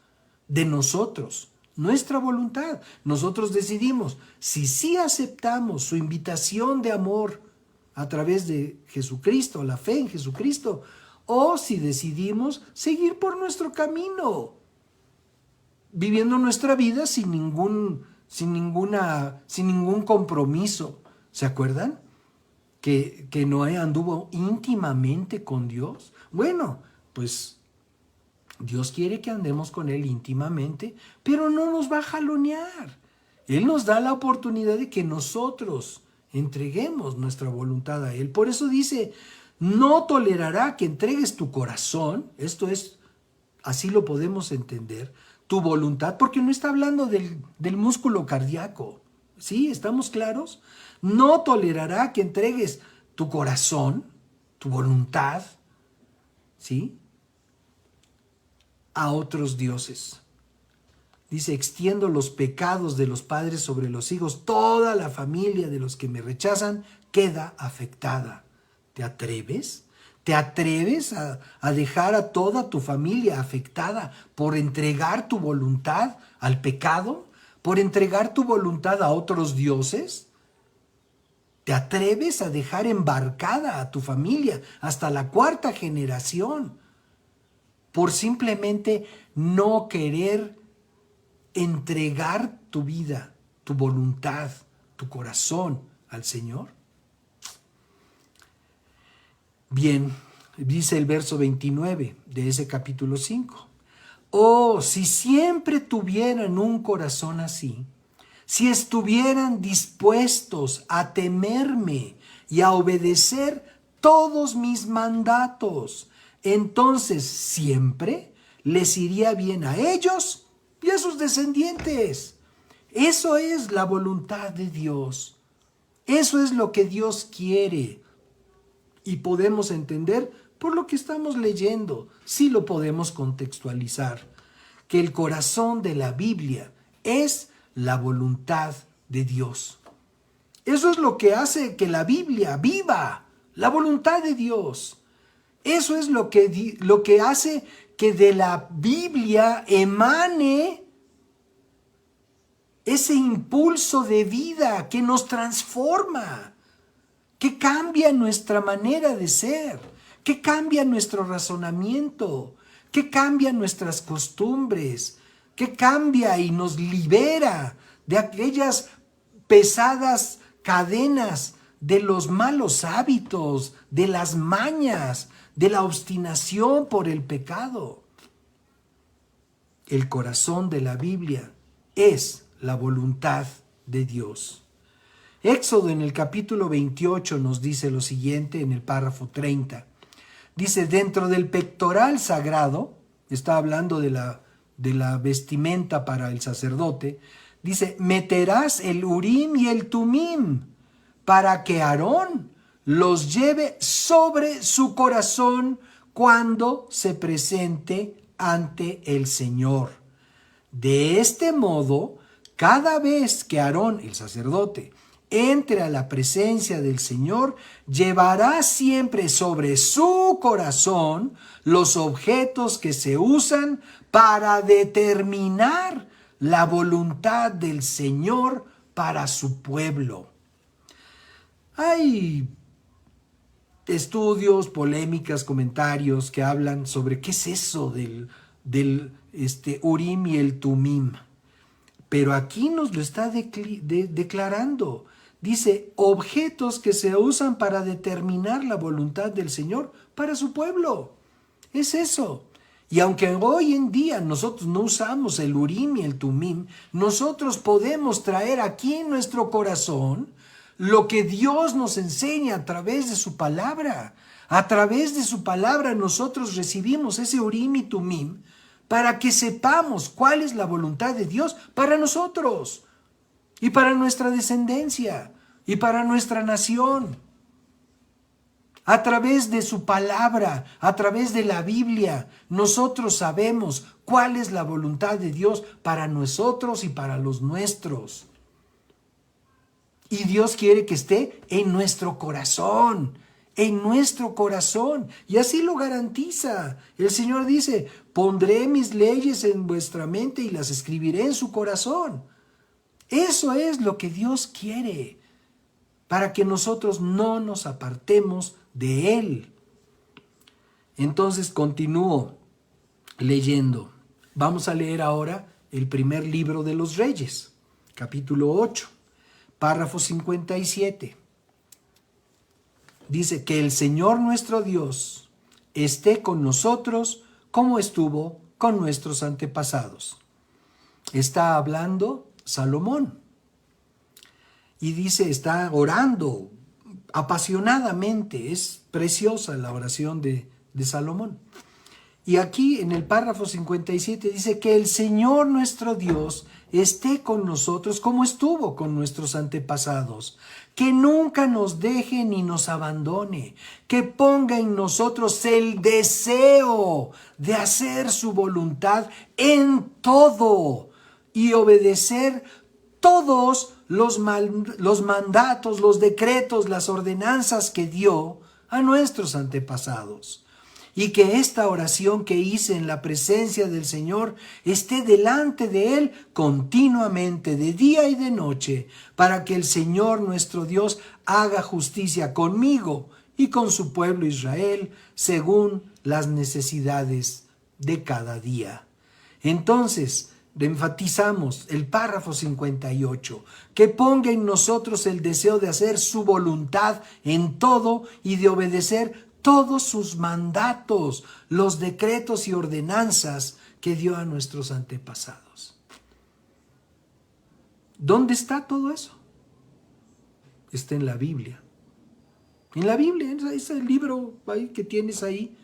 De nosotros, nuestra voluntad. Nosotros decidimos si sí aceptamos su invitación de amor a través de Jesucristo, la fe en Jesucristo, o si decidimos seguir por nuestro camino, viviendo nuestra vida sin ningún compromiso. ¿Se acuerdan? Que Noé anduvo íntimamente con Dios. Bueno, pues Dios quiere que andemos con Él íntimamente, pero no nos va a jalonear. Él nos da la oportunidad de que nosotros entreguemos nuestra voluntad a Él. Por eso dice, no tolerará que entregues tu corazón. Esto es, así lo podemos entender, tu voluntad, porque no está hablando del músculo cardíaco. ¿Sí? ¿Estamos claros? No tolerará que entregues tu corazón, tu voluntad, ¿sí?, a otros dioses. Dice, extiendo los pecados de los padres sobre los hijos. Toda la familia de los que me rechazan queda afectada. ¿Te atreves? ¿Te atreves a dejar a toda tu familia afectada por entregar tu voluntad al pecado? ¿Por entregar tu voluntad a otros dioses? ¿Te atreves a dejar embarcada a tu familia hasta la 4ª generación por simplemente no querer entregar tu vida, tu voluntad, tu corazón al Señor? Bien, dice el verso 29 de ese capítulo 5. Oh, si siempre tuvieran un corazón así, si estuvieran dispuestos a temerme y a obedecer todos mis mandatos, entonces siempre les iría bien a ellos y a sus descendientes. Eso es la voluntad de Dios. Eso es lo que Dios quiere. Y podemos entender por lo que estamos leyendo. Sí lo podemos contextualizar. Que el corazón de la Biblia es la voluntad de Dios. Eso es lo que hace que la Biblia viva, la voluntad de Dios. Eso es lo que hace que de la Biblia emane ese impulso de vida que nos transforma, que cambia nuestra manera de ser, que cambia nuestro razonamiento, que cambia nuestras costumbres, que cambia y nos libera de aquellas pesadas cadenas de los malos hábitos, de las mañas, de la obstinación por el pecado. El corazón de la Biblia es la voluntad de Dios. Éxodo en el capítulo 28 nos dice lo siguiente en el párrafo 30. Dice, dentro del pectoral sagrado, está hablando de la vestimenta para el sacerdote, dice, meterás el Urim y el Tumim para que Aarón los lleve sobre su corazón cuando se presente ante el Señor. De este modo, cada vez que Aarón, el sacerdote, entre a la presencia del Señor, llevará siempre sobre su corazón los objetos que se usan para determinar la voluntad del Señor para su pueblo. Hay estudios, polémicas, comentarios que hablan sobre qué es eso del Urim y el Tumim. Pero aquí nos lo está declarando. dice, objetos que se usan para determinar la voluntad del Señor para su pueblo. Es eso. Y aunque hoy en día nosotros no usamos el Urim y el Tumim, nosotros podemos traer aquí en nuestro corazón lo que Dios nos enseña a través de su palabra. A través de su palabra nosotros recibimos ese Urim y Tumim para que sepamos cuál es la voluntad de Dios para nosotros y para nuestra descendencia y para nuestra nación. A través de su palabra, a través de la Biblia, nosotros sabemos cuál es la voluntad de Dios para nosotros y para los nuestros. Y Dios quiere que esté en nuestro corazón, en nuestro corazón. Y así lo garantiza. El Señor dice, pondré mis leyes en vuestra mente y las escribiré en su corazón. Eso es lo que Dios quiere, para que nosotros no nos apartemos de Él. Entonces continúo leyendo. Vamos a leer ahora el primer libro de los Reyes, capítulo 8, párrafo 57. Dice que el Señor nuestro Dios esté con nosotros como estuvo con nuestros antepasados. Está hablando Salomón. Y dice, está orando apasionadamente. Es preciosa la oración de Salomón. Y aquí en el párrafo 57 dice que el Señor nuestro Dios esté con nosotros como estuvo con nuestros antepasados, que nunca nos deje ni nos abandone, que ponga en nosotros el deseo de hacer su voluntad en todo y obedecer todos los mandatos, los decretos, las ordenanzas que dio a nuestros antepasados. Y que esta oración que hice en la presencia del Señor esté delante de Él continuamente, de día y de noche, para que el Señor nuestro Dios haga justicia conmigo y con su pueblo Israel, según las necesidades de cada día. Entonces, enfatizamos el párrafo 58, que ponga en nosotros el deseo de hacer su voluntad en todo y de obedecer todos sus mandatos, los decretos y ordenanzas que dio a nuestros antepasados. ¿Dónde está todo eso? Está en la Biblia. En la Biblia, es el libro ahí que tienes ahí,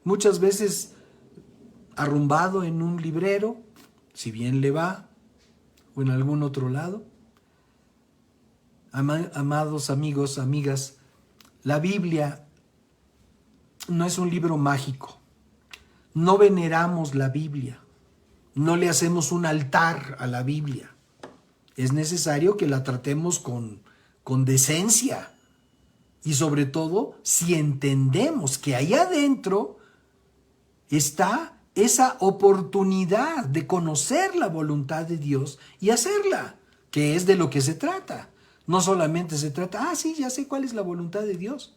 muchas veces arrumbado en un librero, si bien le va, o en algún otro lado. Amados amigos, amigas, la Biblia no es un libro mágico. No veneramos la Biblia. No le hacemos un altar a la Biblia. Es necesario que la tratemos con decencia. Y sobre todo, si entendemos que ahí adentro está esa oportunidad de conocer la voluntad de Dios y hacerla, que es de lo que se trata. No solamente se trata, sí, ya sé cuál es la voluntad de Dios.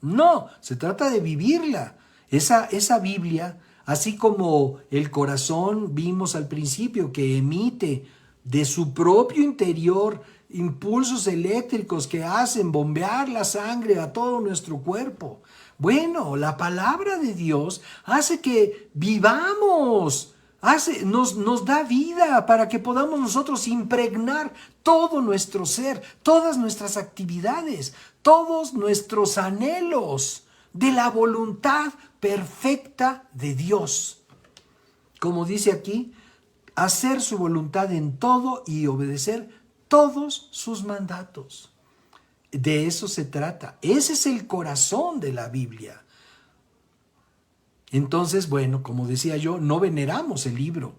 No, se trata de vivirla. Esa Biblia, así como el corazón, vimos al principio, que emite de su propio interior impulsos eléctricos que hacen bombear la sangre a todo nuestro cuerpo. Bueno, la palabra de Dios hace que vivamos, nos da vida para que podamos nosotros impregnar todo nuestro ser, todas nuestras actividades, todos nuestros anhelos de la voluntad perfecta de Dios. Como dice aquí, hacer su voluntad en todo y obedecer todos sus mandatos. De eso se trata. Ese es el corazón de la Biblia. Entonces, bueno, como decía yo, no veneramos el libro.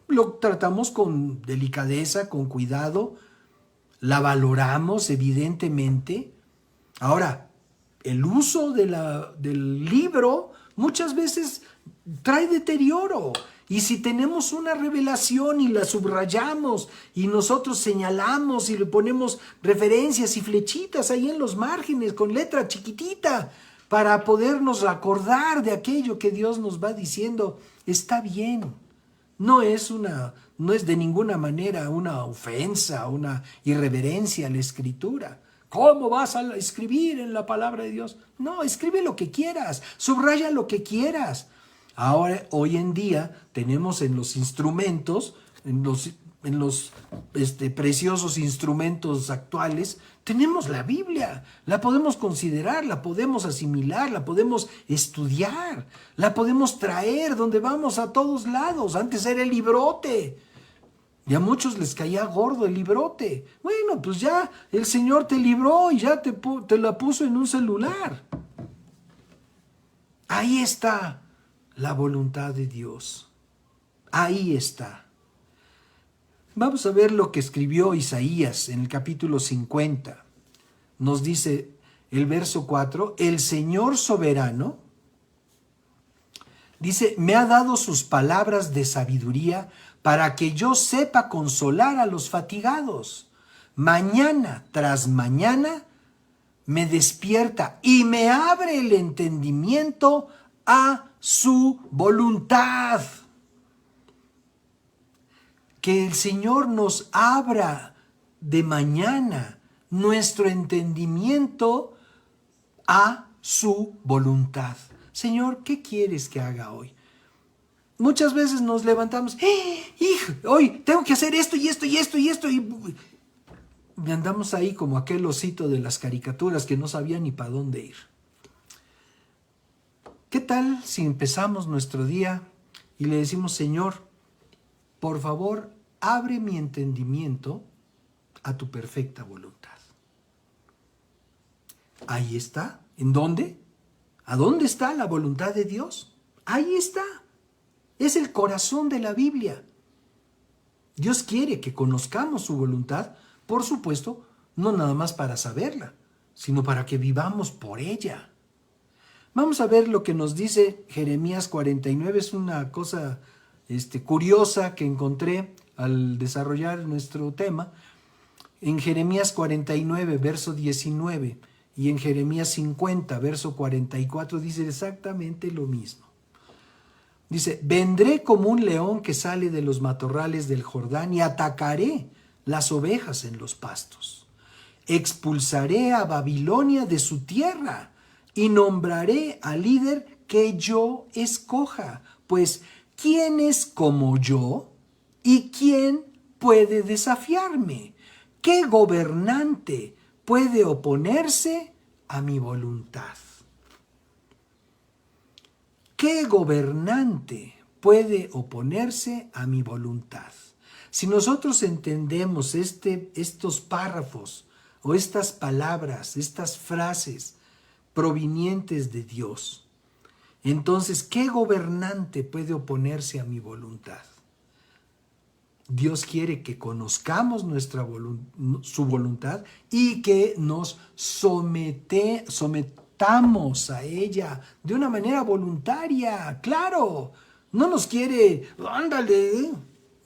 Lo tratamos con delicadeza, con cuidado. La valoramos, evidentemente. Ahora, el uso del libro muchas veces trae deterioro. Y si tenemos una revelación y la subrayamos y nosotros señalamos y le ponemos referencias y flechitas ahí en los márgenes con letra chiquitita para podernos acordar de aquello que Dios nos va diciendo, está bien. no es de ninguna manera una ofensa, una irreverencia a la Escritura. ¿Cómo vas a escribir en la palabra de Dios? No, escribe lo que quieras, subraya lo que quieras. Ahora, hoy en día, tenemos en los instrumentos, en los preciosos instrumentos actuales, tenemos la Biblia. La podemos considerar, la podemos asimilar, la podemos estudiar, la podemos traer donde vamos a todos lados. Antes era el librote. Y a muchos les caía gordo el librote. Bueno, pues ya el Señor te libró y ya te la puso en un celular. Ahí está la voluntad de Dios. Ahí está. Vamos a ver lo que escribió Isaías en el capítulo 50. Nos dice el verso 4, el Señor soberano, dice, me ha dado sus palabras de sabiduría para que yo sepa consolar a los fatigados. Mañana tras mañana me despierta y me abre el entendimiento a su voluntad. Que el Señor nos abra de mañana nuestro entendimiento a su voluntad. Señor, ¿qué quieres que haga hoy? Muchas veces nos levantamos, hoy tengo que hacer esto y esto y esto y esto. Y andamos ahí como aquel osito de las caricaturas que no sabía ni para dónde ir. ¿Qué tal si empezamos nuestro día y le decimos, Señor, por favor, abre mi entendimiento a tu perfecta voluntad? Ahí está. ¿En dónde? ¿A dónde está la voluntad de Dios? Ahí está. Es el corazón de la Biblia. Dios quiere que conozcamos su voluntad, por supuesto, no nada más para saberla, sino para que vivamos por ella. Vamos a ver lo que nos dice Jeremías 49. Es una cosa curiosa que encontré al desarrollar nuestro tema. En Jeremías 49, verso 19, y en Jeremías 50, verso 44, dice exactamente lo mismo. Dice, vendré como un león que sale de los matorrales del Jordán y atacaré las ovejas en los pastos. Expulsaré a Babilonia de su tierra y nombraré al líder que yo escoja. Pues, ¿quién es como yo y quién puede desafiarme? ¿Qué gobernante puede oponerse a mi voluntad? ¿Qué gobernante puede oponerse a mi voluntad? Si nosotros entendemos estos párrafos o estas palabras, estas frases provenientes de Dios, entonces, ¿qué gobernante puede oponerse a mi voluntad? Dios quiere que conozcamos su voluntad y que nos sometamos a ella de una manera voluntaria. Claro, no nos quiere, ándale.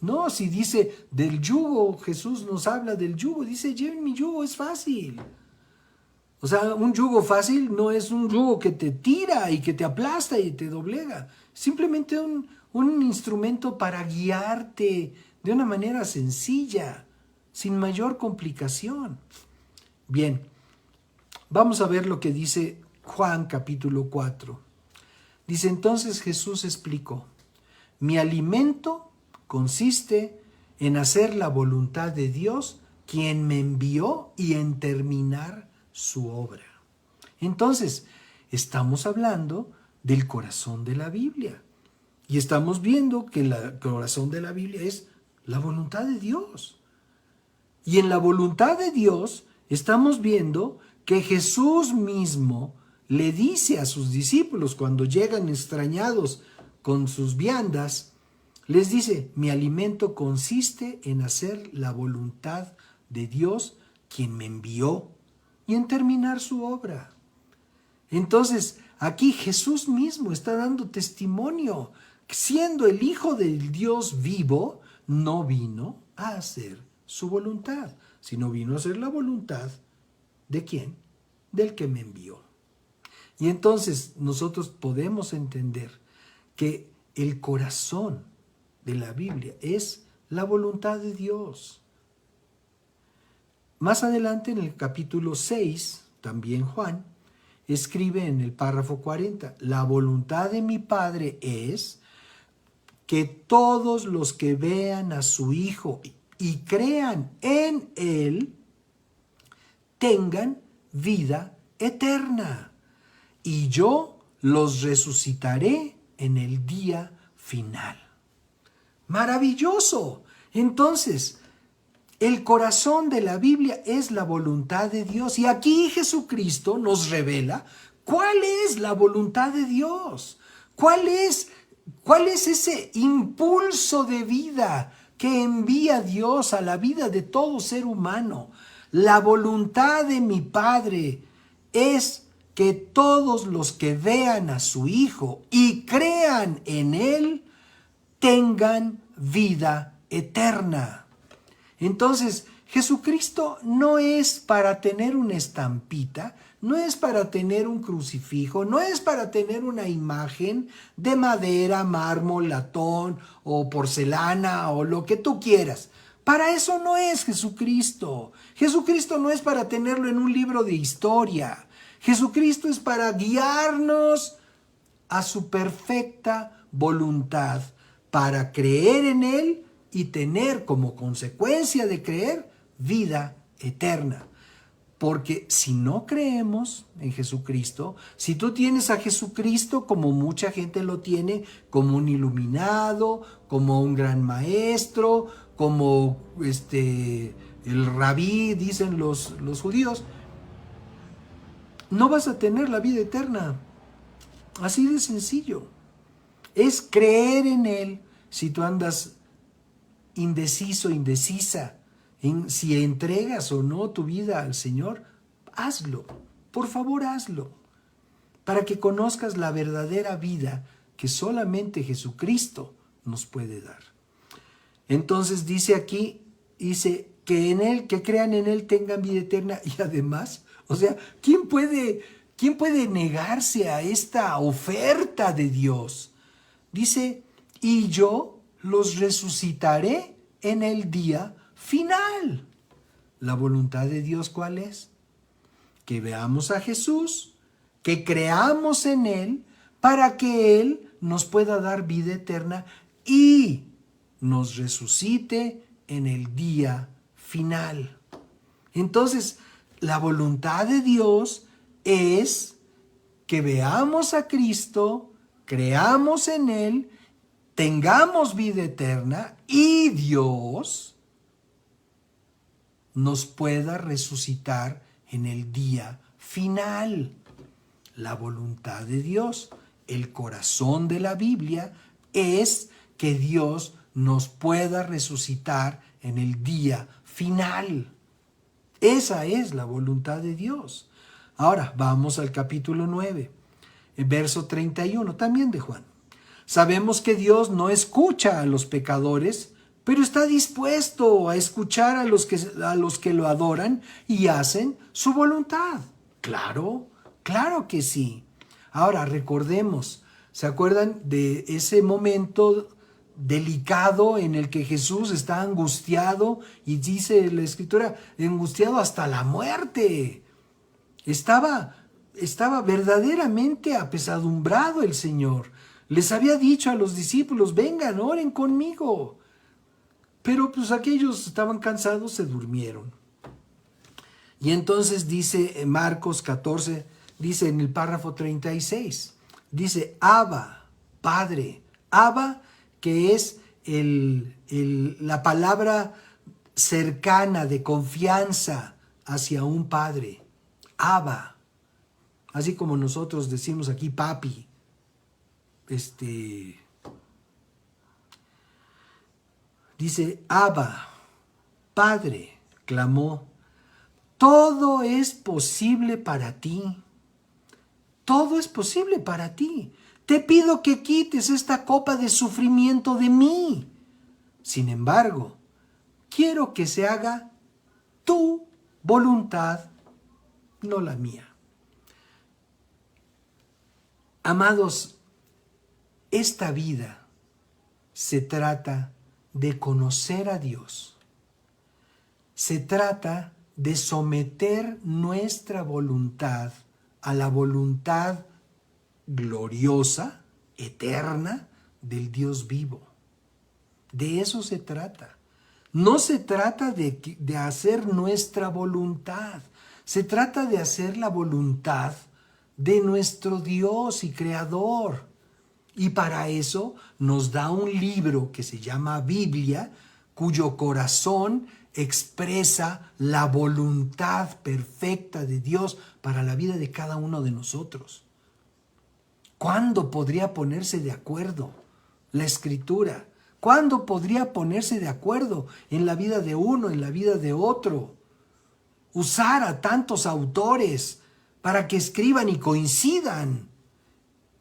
No, si dice del yugo, Jesús nos habla del yugo, dice, lleven mi yugo, es fácil. O sea, un yugo fácil no es un yugo que te tira y que te aplasta y te doblega. Simplemente un instrumento para guiarte de una manera sencilla, sin mayor complicación. Bien, vamos a ver lo que dice Juan capítulo 4. Dice, entonces Jesús explicó, mi alimento consiste en hacer la voluntad de Dios, quien me envió, y en terminar su obra. Entonces, estamos hablando del corazón de la Biblia. Y estamos viendo que el corazón de la Biblia es la voluntad de Dios. Y en la voluntad de Dios estamos viendo que Jesús mismo le dice a sus discípulos cuando llegan extrañados con sus viandas, les dice, mi alimento consiste en hacer la voluntad de Dios, quien me envió, y en terminar su obra. Entonces, aquí Jesús mismo está dando testimonio, siendo el Hijo del Dios vivo, no vino a hacer su voluntad, sino vino a hacer la voluntad ¿de quién? Del que me envió. Y entonces nosotros podemos entender que el corazón de la Biblia es la voluntad de Dios. Más adelante en el capítulo 6, también Juan, escribe en el párrafo 40, la voluntad de mi Padre es que todos los que vean a su Hijo y crean en Él tengan vida eterna, y yo los resucitaré en el día final. ¡Maravilloso! Entonces, el corazón de la Biblia es la voluntad de Dios, y aquí Jesucristo nos revela cuál es la voluntad de Dios, cuál es ese impulso de vida que envía Dios a la vida de todo ser humano. La voluntad de mi Padre es que todos los que vean a su Hijo y crean en Él tengan vida eterna. Entonces, Jesucristo no es para tener una estampita, no es para tener un crucifijo, no es para tener una imagen de madera, mármol, latón o porcelana o lo que tú quieras. Para eso no es Jesucristo. Jesucristo no es para tenerlo en un libro de historia. Jesucristo es para guiarnos a su perfecta voluntad, para creer en Él y tener como consecuencia de creer vida eterna. Porque si no creemos en Jesucristo, si tú tienes a Jesucristo como mucha gente lo tiene, como un iluminado, como un gran maestro, como el rabí, dicen los judíos, no vas a tener la vida eterna. Así de sencillo. Es creer en Él. Si tú andas indeciso, indecisa, en si entregas o no tu vida al Señor, hazlo. Por favor, hazlo. Para que conozcas la verdadera vida que solamente Jesucristo nos puede dar. Entonces dice aquí, dice que en Él, que crean en Él tengan vida eterna, y además, o sea, ¿quién puede negarse a esta oferta de Dios? Dice, y yo los resucitaré en el día final. ¿La voluntad de Dios cuál es? Que veamos a Jesús, que creamos en Él, para que Él nos pueda dar vida eterna y nos resucite en el día final. Entonces, la voluntad de Dios es que veamos a Cristo, creamos en Él, tengamos vida eterna y Dios nos pueda resucitar en el día final. La voluntad de Dios, el corazón de la Biblia, es que Dios nos pueda resucitar en el día final. Esa es la voluntad de Dios. Ahora vamos al capítulo 9, el verso 31, también de Juan. Sabemos que Dios no escucha a los pecadores, pero está dispuesto a escuchar a los que lo adoran y hacen su voluntad. Claro, claro que sí. Ahora recordemos, ¿se acuerdan de ese momento delicado en el que Jesús está angustiado? Y dice la Escritura, angustiado hasta la muerte. Estaba verdaderamente apesadumbrado el Señor. Les había dicho a los discípulos, vengan, oren conmigo. Pero pues aquellos estaban cansados, se durmieron. Y entonces dice en Marcos 14, dice en el párrafo 36, dice, Abba, Padre. Abba, que es la palabra cercana de confianza hacia un padre. Abba. Así como nosotros decimos aquí papi. Dice, Abba, Padre, clamó, todo es posible para ti. Todo es posible para ti. Te pido que quites esta copa de sufrimiento de mí. Sin embargo, quiero que se haga tu voluntad, no la mía. Amados, esta vida se trata de conocer a Dios. Se trata de someter nuestra voluntad a la voluntad gloriosa, eterna, del Dios vivo. De eso se trata. No se trata de hacer nuestra voluntad. Se trata de hacer la voluntad de nuestro Dios y Creador. Y para eso nos da un libro que se llama Biblia, cuyo corazón expresa la voluntad perfecta de Dios para la vida de cada uno de nosotros. ¿Cuándo podría ponerse de acuerdo la Escritura? ¿Cuándo podría ponerse de acuerdo en la vida de uno, en la vida de otro? Usar a tantos autores para que escriban y coincidan.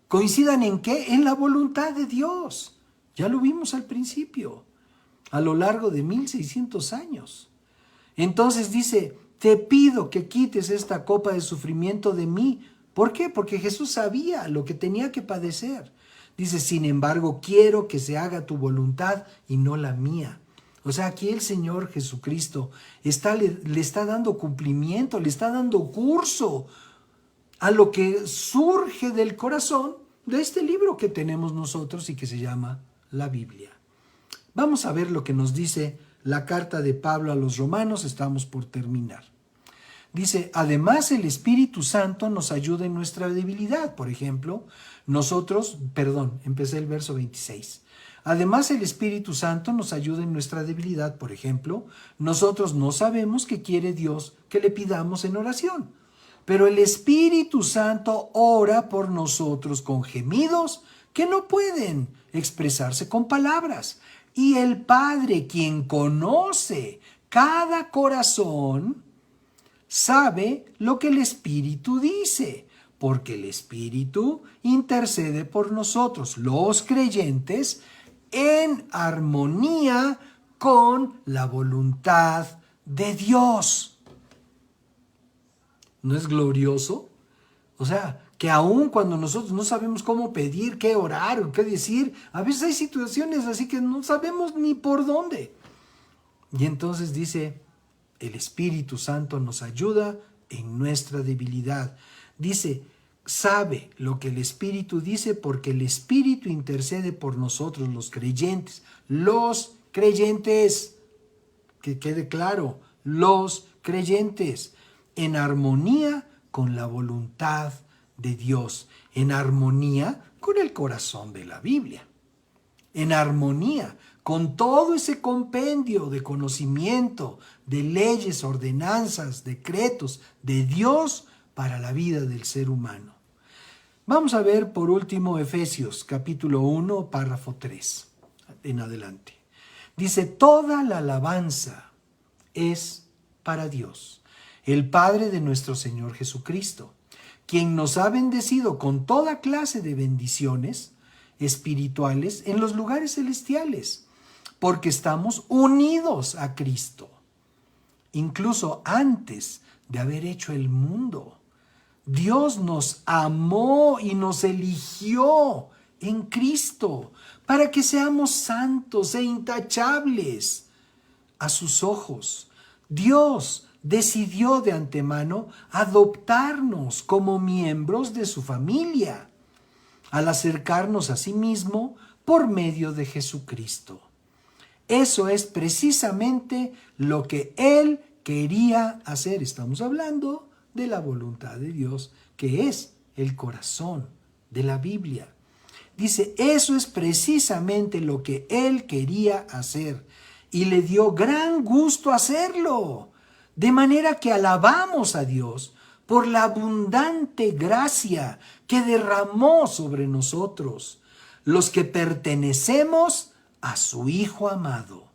¿Coincidan en qué? En la voluntad de Dios. Ya lo vimos al principio, a lo largo de 1600 años. Entonces dice, te pido que quites esta copa de sufrimiento de mí. ¿Por qué? Porque Jesús sabía lo que tenía que padecer. Dice, sin embargo, quiero que se haga tu voluntad y no la mía. O sea, aquí el Señor Jesucristo le está dando cumplimiento, le está dando curso a lo que surge del corazón de este libro que tenemos nosotros y que se llama la Biblia. Vamos a ver lo que nos dice la carta de Pablo a los Romanos. Estamos por terminar. Dice, además el Espíritu Santo nos ayuda en nuestra debilidad. Por ejemplo, empecé el verso 26. Además el Espíritu Santo nos ayuda en nuestra debilidad. Por ejemplo, nosotros no sabemos qué quiere Dios que le pidamos en oración. Pero el Espíritu Santo ora por nosotros con gemidos que no pueden expresarse con palabras. Y el Padre, quien conoce cada corazón, sabe lo que el Espíritu dice, porque el Espíritu intercede por nosotros, los creyentes, en armonía con la voluntad de Dios. ¿No es glorioso? O sea, que aun cuando nosotros no sabemos cómo pedir, qué orar o qué decir, a veces hay situaciones así que no sabemos ni por dónde. Y entonces dice, el Espíritu Santo nos ayuda en nuestra debilidad. Dice, sabe lo que el Espíritu dice porque el Espíritu intercede por nosotros, los creyentes. Los creyentes, que quede claro, los creyentes, en armonía con la voluntad de Dios, en armonía con el corazón de la Biblia, en armonía con todo ese compendio de conocimiento, de leyes, ordenanzas, decretos de Dios para la vida del ser humano. Vamos a ver por último Efesios capítulo 1, párrafo 3 en adelante. Dice, toda la alabanza es para Dios, el Padre de nuestro Señor Jesucristo, quien nos ha bendecido con toda clase de bendiciones espirituales en los lugares celestiales, porque estamos unidos a Cristo, incluso antes de haber hecho el mundo. Dios nos amó y nos eligió en Cristo para que seamos santos e intachables a sus ojos. Dios decidió de antemano adoptarnos como miembros de su familia, al acercarnos a sí mismo por medio de Jesucristo. Eso es precisamente lo que Él quería hacer. Estamos hablando de la voluntad de Dios, que es el corazón de la Biblia. Dice, eso es precisamente lo que Él quería hacer y le dio gran gusto hacerlo. De manera que alabamos a Dios por la abundante gracia que derramó sobre nosotros, los que pertenecemos a su Hijo amado.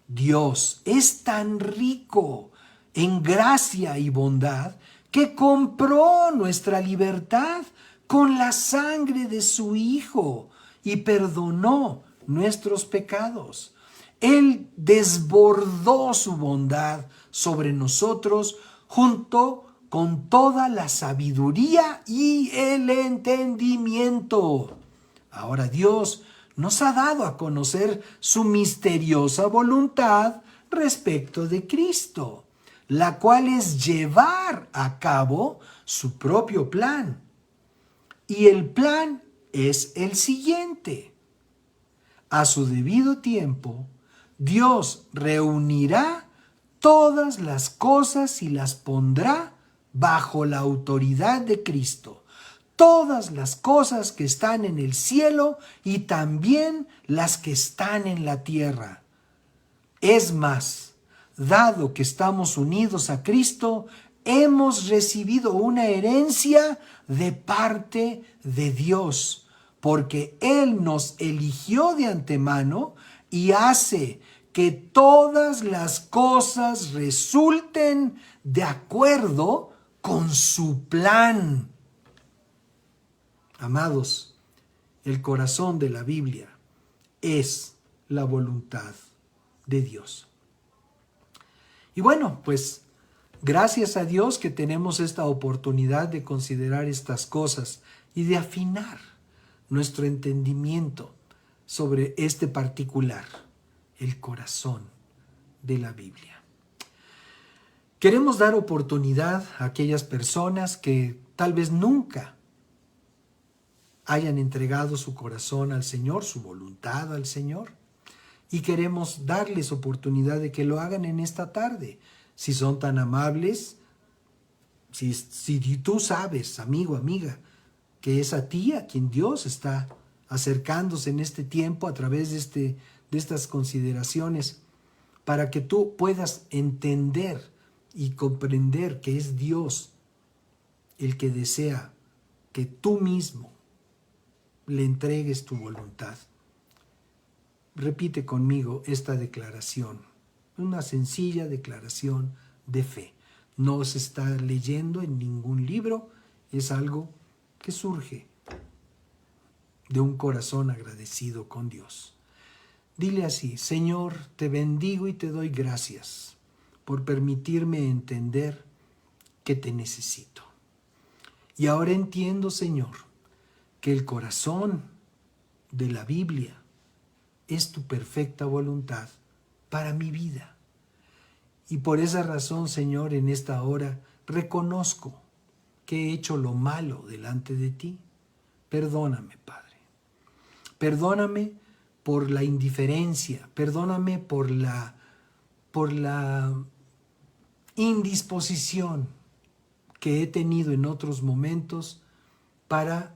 Dios es tan rico en gracia y bondad que compró nuestra libertad con la sangre de su Hijo y perdonó nuestros pecados. Él desbordó su bondad sobre nosotros junto con toda la sabiduría y el entendimiento. Ahora Dios nos ha dado a conocer su misteriosa voluntad respecto de Cristo, la cual es llevar a cabo su propio plan. Y el plan es el siguiente: a su debido tiempo, Dios reunirá todas las cosas y las pondrá bajo la autoridad de Cristo. Todas las cosas que están en el cielo y también las que están en la tierra. Es más, dado que estamos unidos a Cristo, hemos recibido una herencia de parte de Dios, porque Él nos eligió de antemano y hace que todas las cosas resulten de acuerdo con su plan. Amados, el corazón de la Biblia es la voluntad de Dios. Y bueno, pues gracias a Dios que tenemos esta oportunidad de considerar estas cosas y de afinar nuestro entendimiento sobre este particular, el corazón de la Biblia. Queremos dar oportunidad a aquellas personas que tal vez nunca hayan entregado su corazón al Señor, su voluntad al Señor, y queremos darles oportunidad de que lo hagan en esta tarde. Si son tan amables, si tú sabes, amigo, amiga, que es a ti a quien Dios está acercándose en este tiempo a través de estas consideraciones, para que tú puedas entender y comprender que es Dios el que desea que tú mismo le entregues tu voluntad. Repite conmigo esta declaración, una sencilla declaración de fe. No se está leyendo en ningún libro, es algo que surge de un corazón agradecido con Dios. Dile así: Señor, te bendigo y te doy gracias por permitirme entender que te necesito. Y ahora entiendo, Señor, que el corazón de la Biblia es tu perfecta voluntad para mi vida. Y por esa razón, Señor, en esta hora reconozco que he hecho lo malo delante de ti. Perdóname, Padre. Perdóname por la indiferencia, perdóname por la indisposición que he tenido en otros momentos para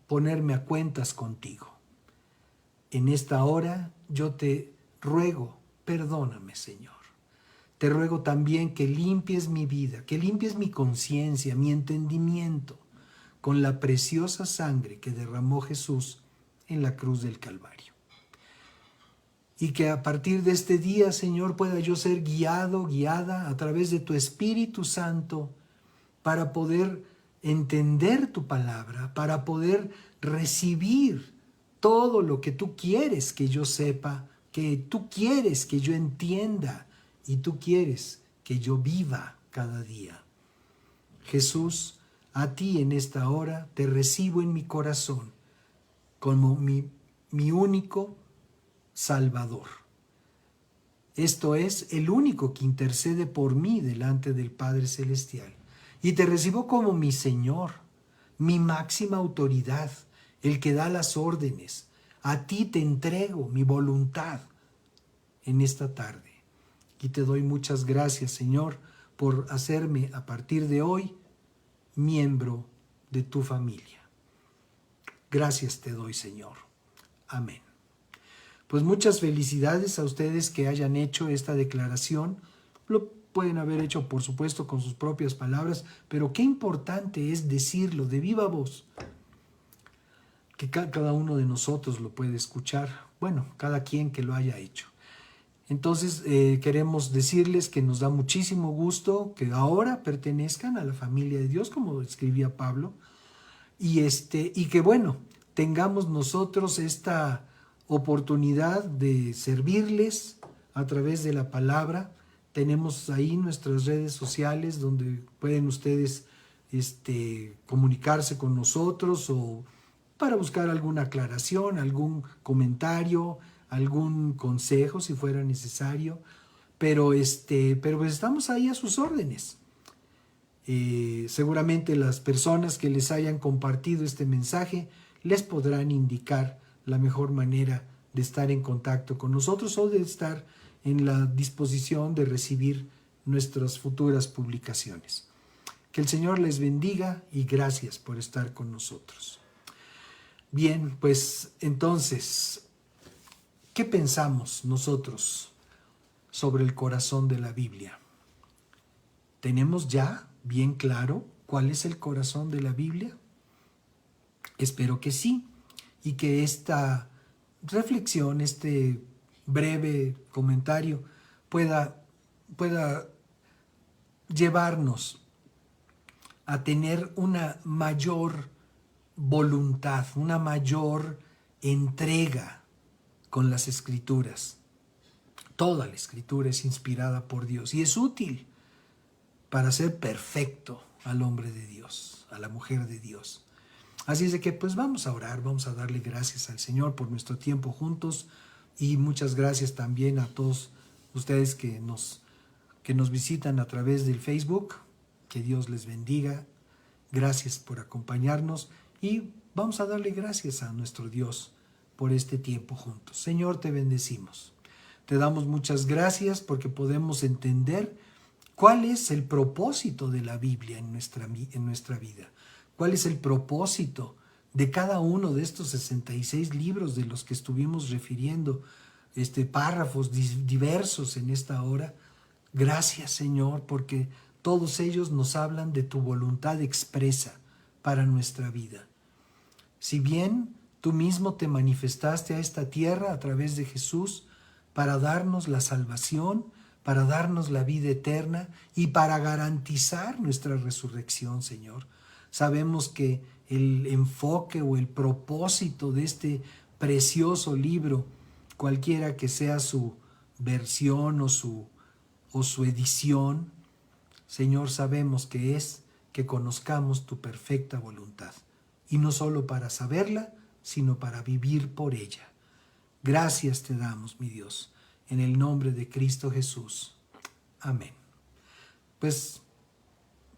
ponerme a cuentas contigo. En esta hora yo te ruego, perdóname, Señor. Te ruego también que limpies mi vida, que limpies mi conciencia, mi entendimiento, con la preciosa sangre que derramó Jesús en la cruz del Calvario. Y que a partir de este día, Señor, pueda yo ser guiado, guiada a través de tu Espíritu Santo para poder entender tu palabra, para poder recibir todo lo que tú quieres que yo sepa, que tú quieres que yo entienda y tú quieres que yo viva cada día. Jesús, a ti en esta hora te recibo en mi corazón como mi único Salvador. Esto es el único que intercede por mí delante del Padre Celestial. Y te recibo como mi Señor, mi máxima autoridad, el que da las órdenes. A ti te entrego mi voluntad en esta tarde. Y te doy muchas gracias, Señor, por hacerme a partir de hoy miembro de tu familia. Gracias te doy, Señor. Amén. Pues muchas felicidades a ustedes que hayan hecho esta declaración. Lo pueden haber hecho, por supuesto, con sus propias palabras, pero qué importante es decirlo de viva voz, que cada uno de nosotros lo puede escuchar. Bueno, cada quien que lo haya hecho. Entonces, queremos decirles que nos da muchísimo gusto que ahora pertenezcan a la familia de Dios, como escribía Pablo, y que, bueno, tengamos nosotros esta oportunidad de servirles a través de la palabra. Tenemos ahí nuestras redes sociales donde pueden ustedes comunicarse con nosotros o para buscar alguna aclaración, algún comentario, algún consejo si fuera necesario, pero pues estamos ahí a sus órdenes. Seguramente las personas que les hayan compartido este mensaje les podrán indicar la mejor manera de estar en contacto con nosotros o de estar en la disposición de recibir nuestras futuras publicaciones. Que el Señor les bendiga y gracias por estar con nosotros. Bien, pues entonces, ¿qué pensamos nosotros sobre el corazón de la Biblia? ¿Tenemos ya bien claro cuál es el corazón de la Biblia? Espero que sí, y que esta reflexión, este breve comentario pueda llevarnos a tener una mayor voluntad, una mayor entrega con las Escrituras. Toda la Escritura es inspirada por Dios y es útil para hacer perfecto al hombre de Dios, a la mujer de Dios. Así es de que pues vamos a orar, vamos a darle gracias al Señor por nuestro tiempo juntos y muchas gracias también a todos ustedes que nos visitan a través del Facebook. Que Dios les bendiga. Gracias por acompañarnos y vamos a darle gracias a nuestro Dios por este tiempo juntos. Señor, te bendecimos. Te damos muchas gracias porque podemos entender cuál es el propósito de la Biblia en nuestra vida. ¿Cuál es el propósito de cada uno de estos 66 libros de los que estuvimos refiriendo, párrafos diversos en esta hora? Gracias, Señor, porque todos ellos nos hablan de tu voluntad expresa para nuestra vida. Si bien tú mismo te manifestaste a esta tierra a través de Jesús para darnos la salvación, para darnos la vida eterna y para garantizar nuestra resurrección, Señor. Sabemos que el enfoque o el propósito de este precioso libro, cualquiera que sea su versión o su edición, Señor, sabemos que es que conozcamos tu perfecta voluntad. Y no solo para saberla, sino para vivir por ella. Gracias te damos, mi Dios, en el nombre de Cristo Jesús. Amén. Pues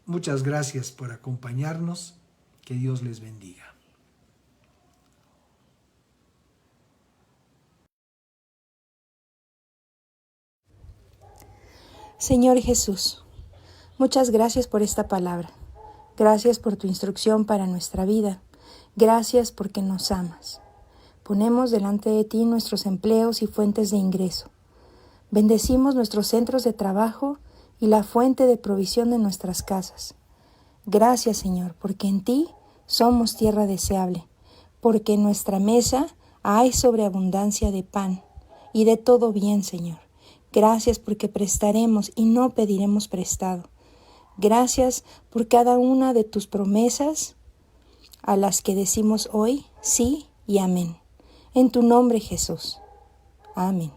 muchas gracias por acompañarnos. Que Dios les bendiga. Señor Jesús, muchas gracias por esta palabra. Gracias por tu instrucción para nuestra vida. Gracias porque nos amas. Ponemos delante de ti nuestros empleos y fuentes de ingreso. Bendecimos nuestros centros de trabajo y la fuente de provisión de nuestras casas. Gracias, Señor, porque en ti somos tierra deseable, porque en nuestra mesa hay sobreabundancia de pan y de todo bien, Señor. Gracias porque prestaremos y no pediremos prestado. Gracias por cada una de tus promesas a las que decimos hoy sí y amén. En tu nombre, Jesús. Amén.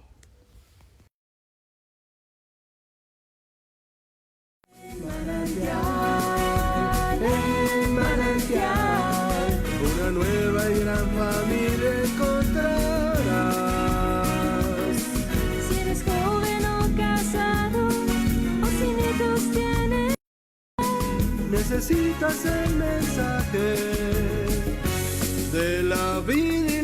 Una nueva y gran familia encontrarás. Si eres joven o casado o si nietos tienes, Necesitas el mensaje de la vida.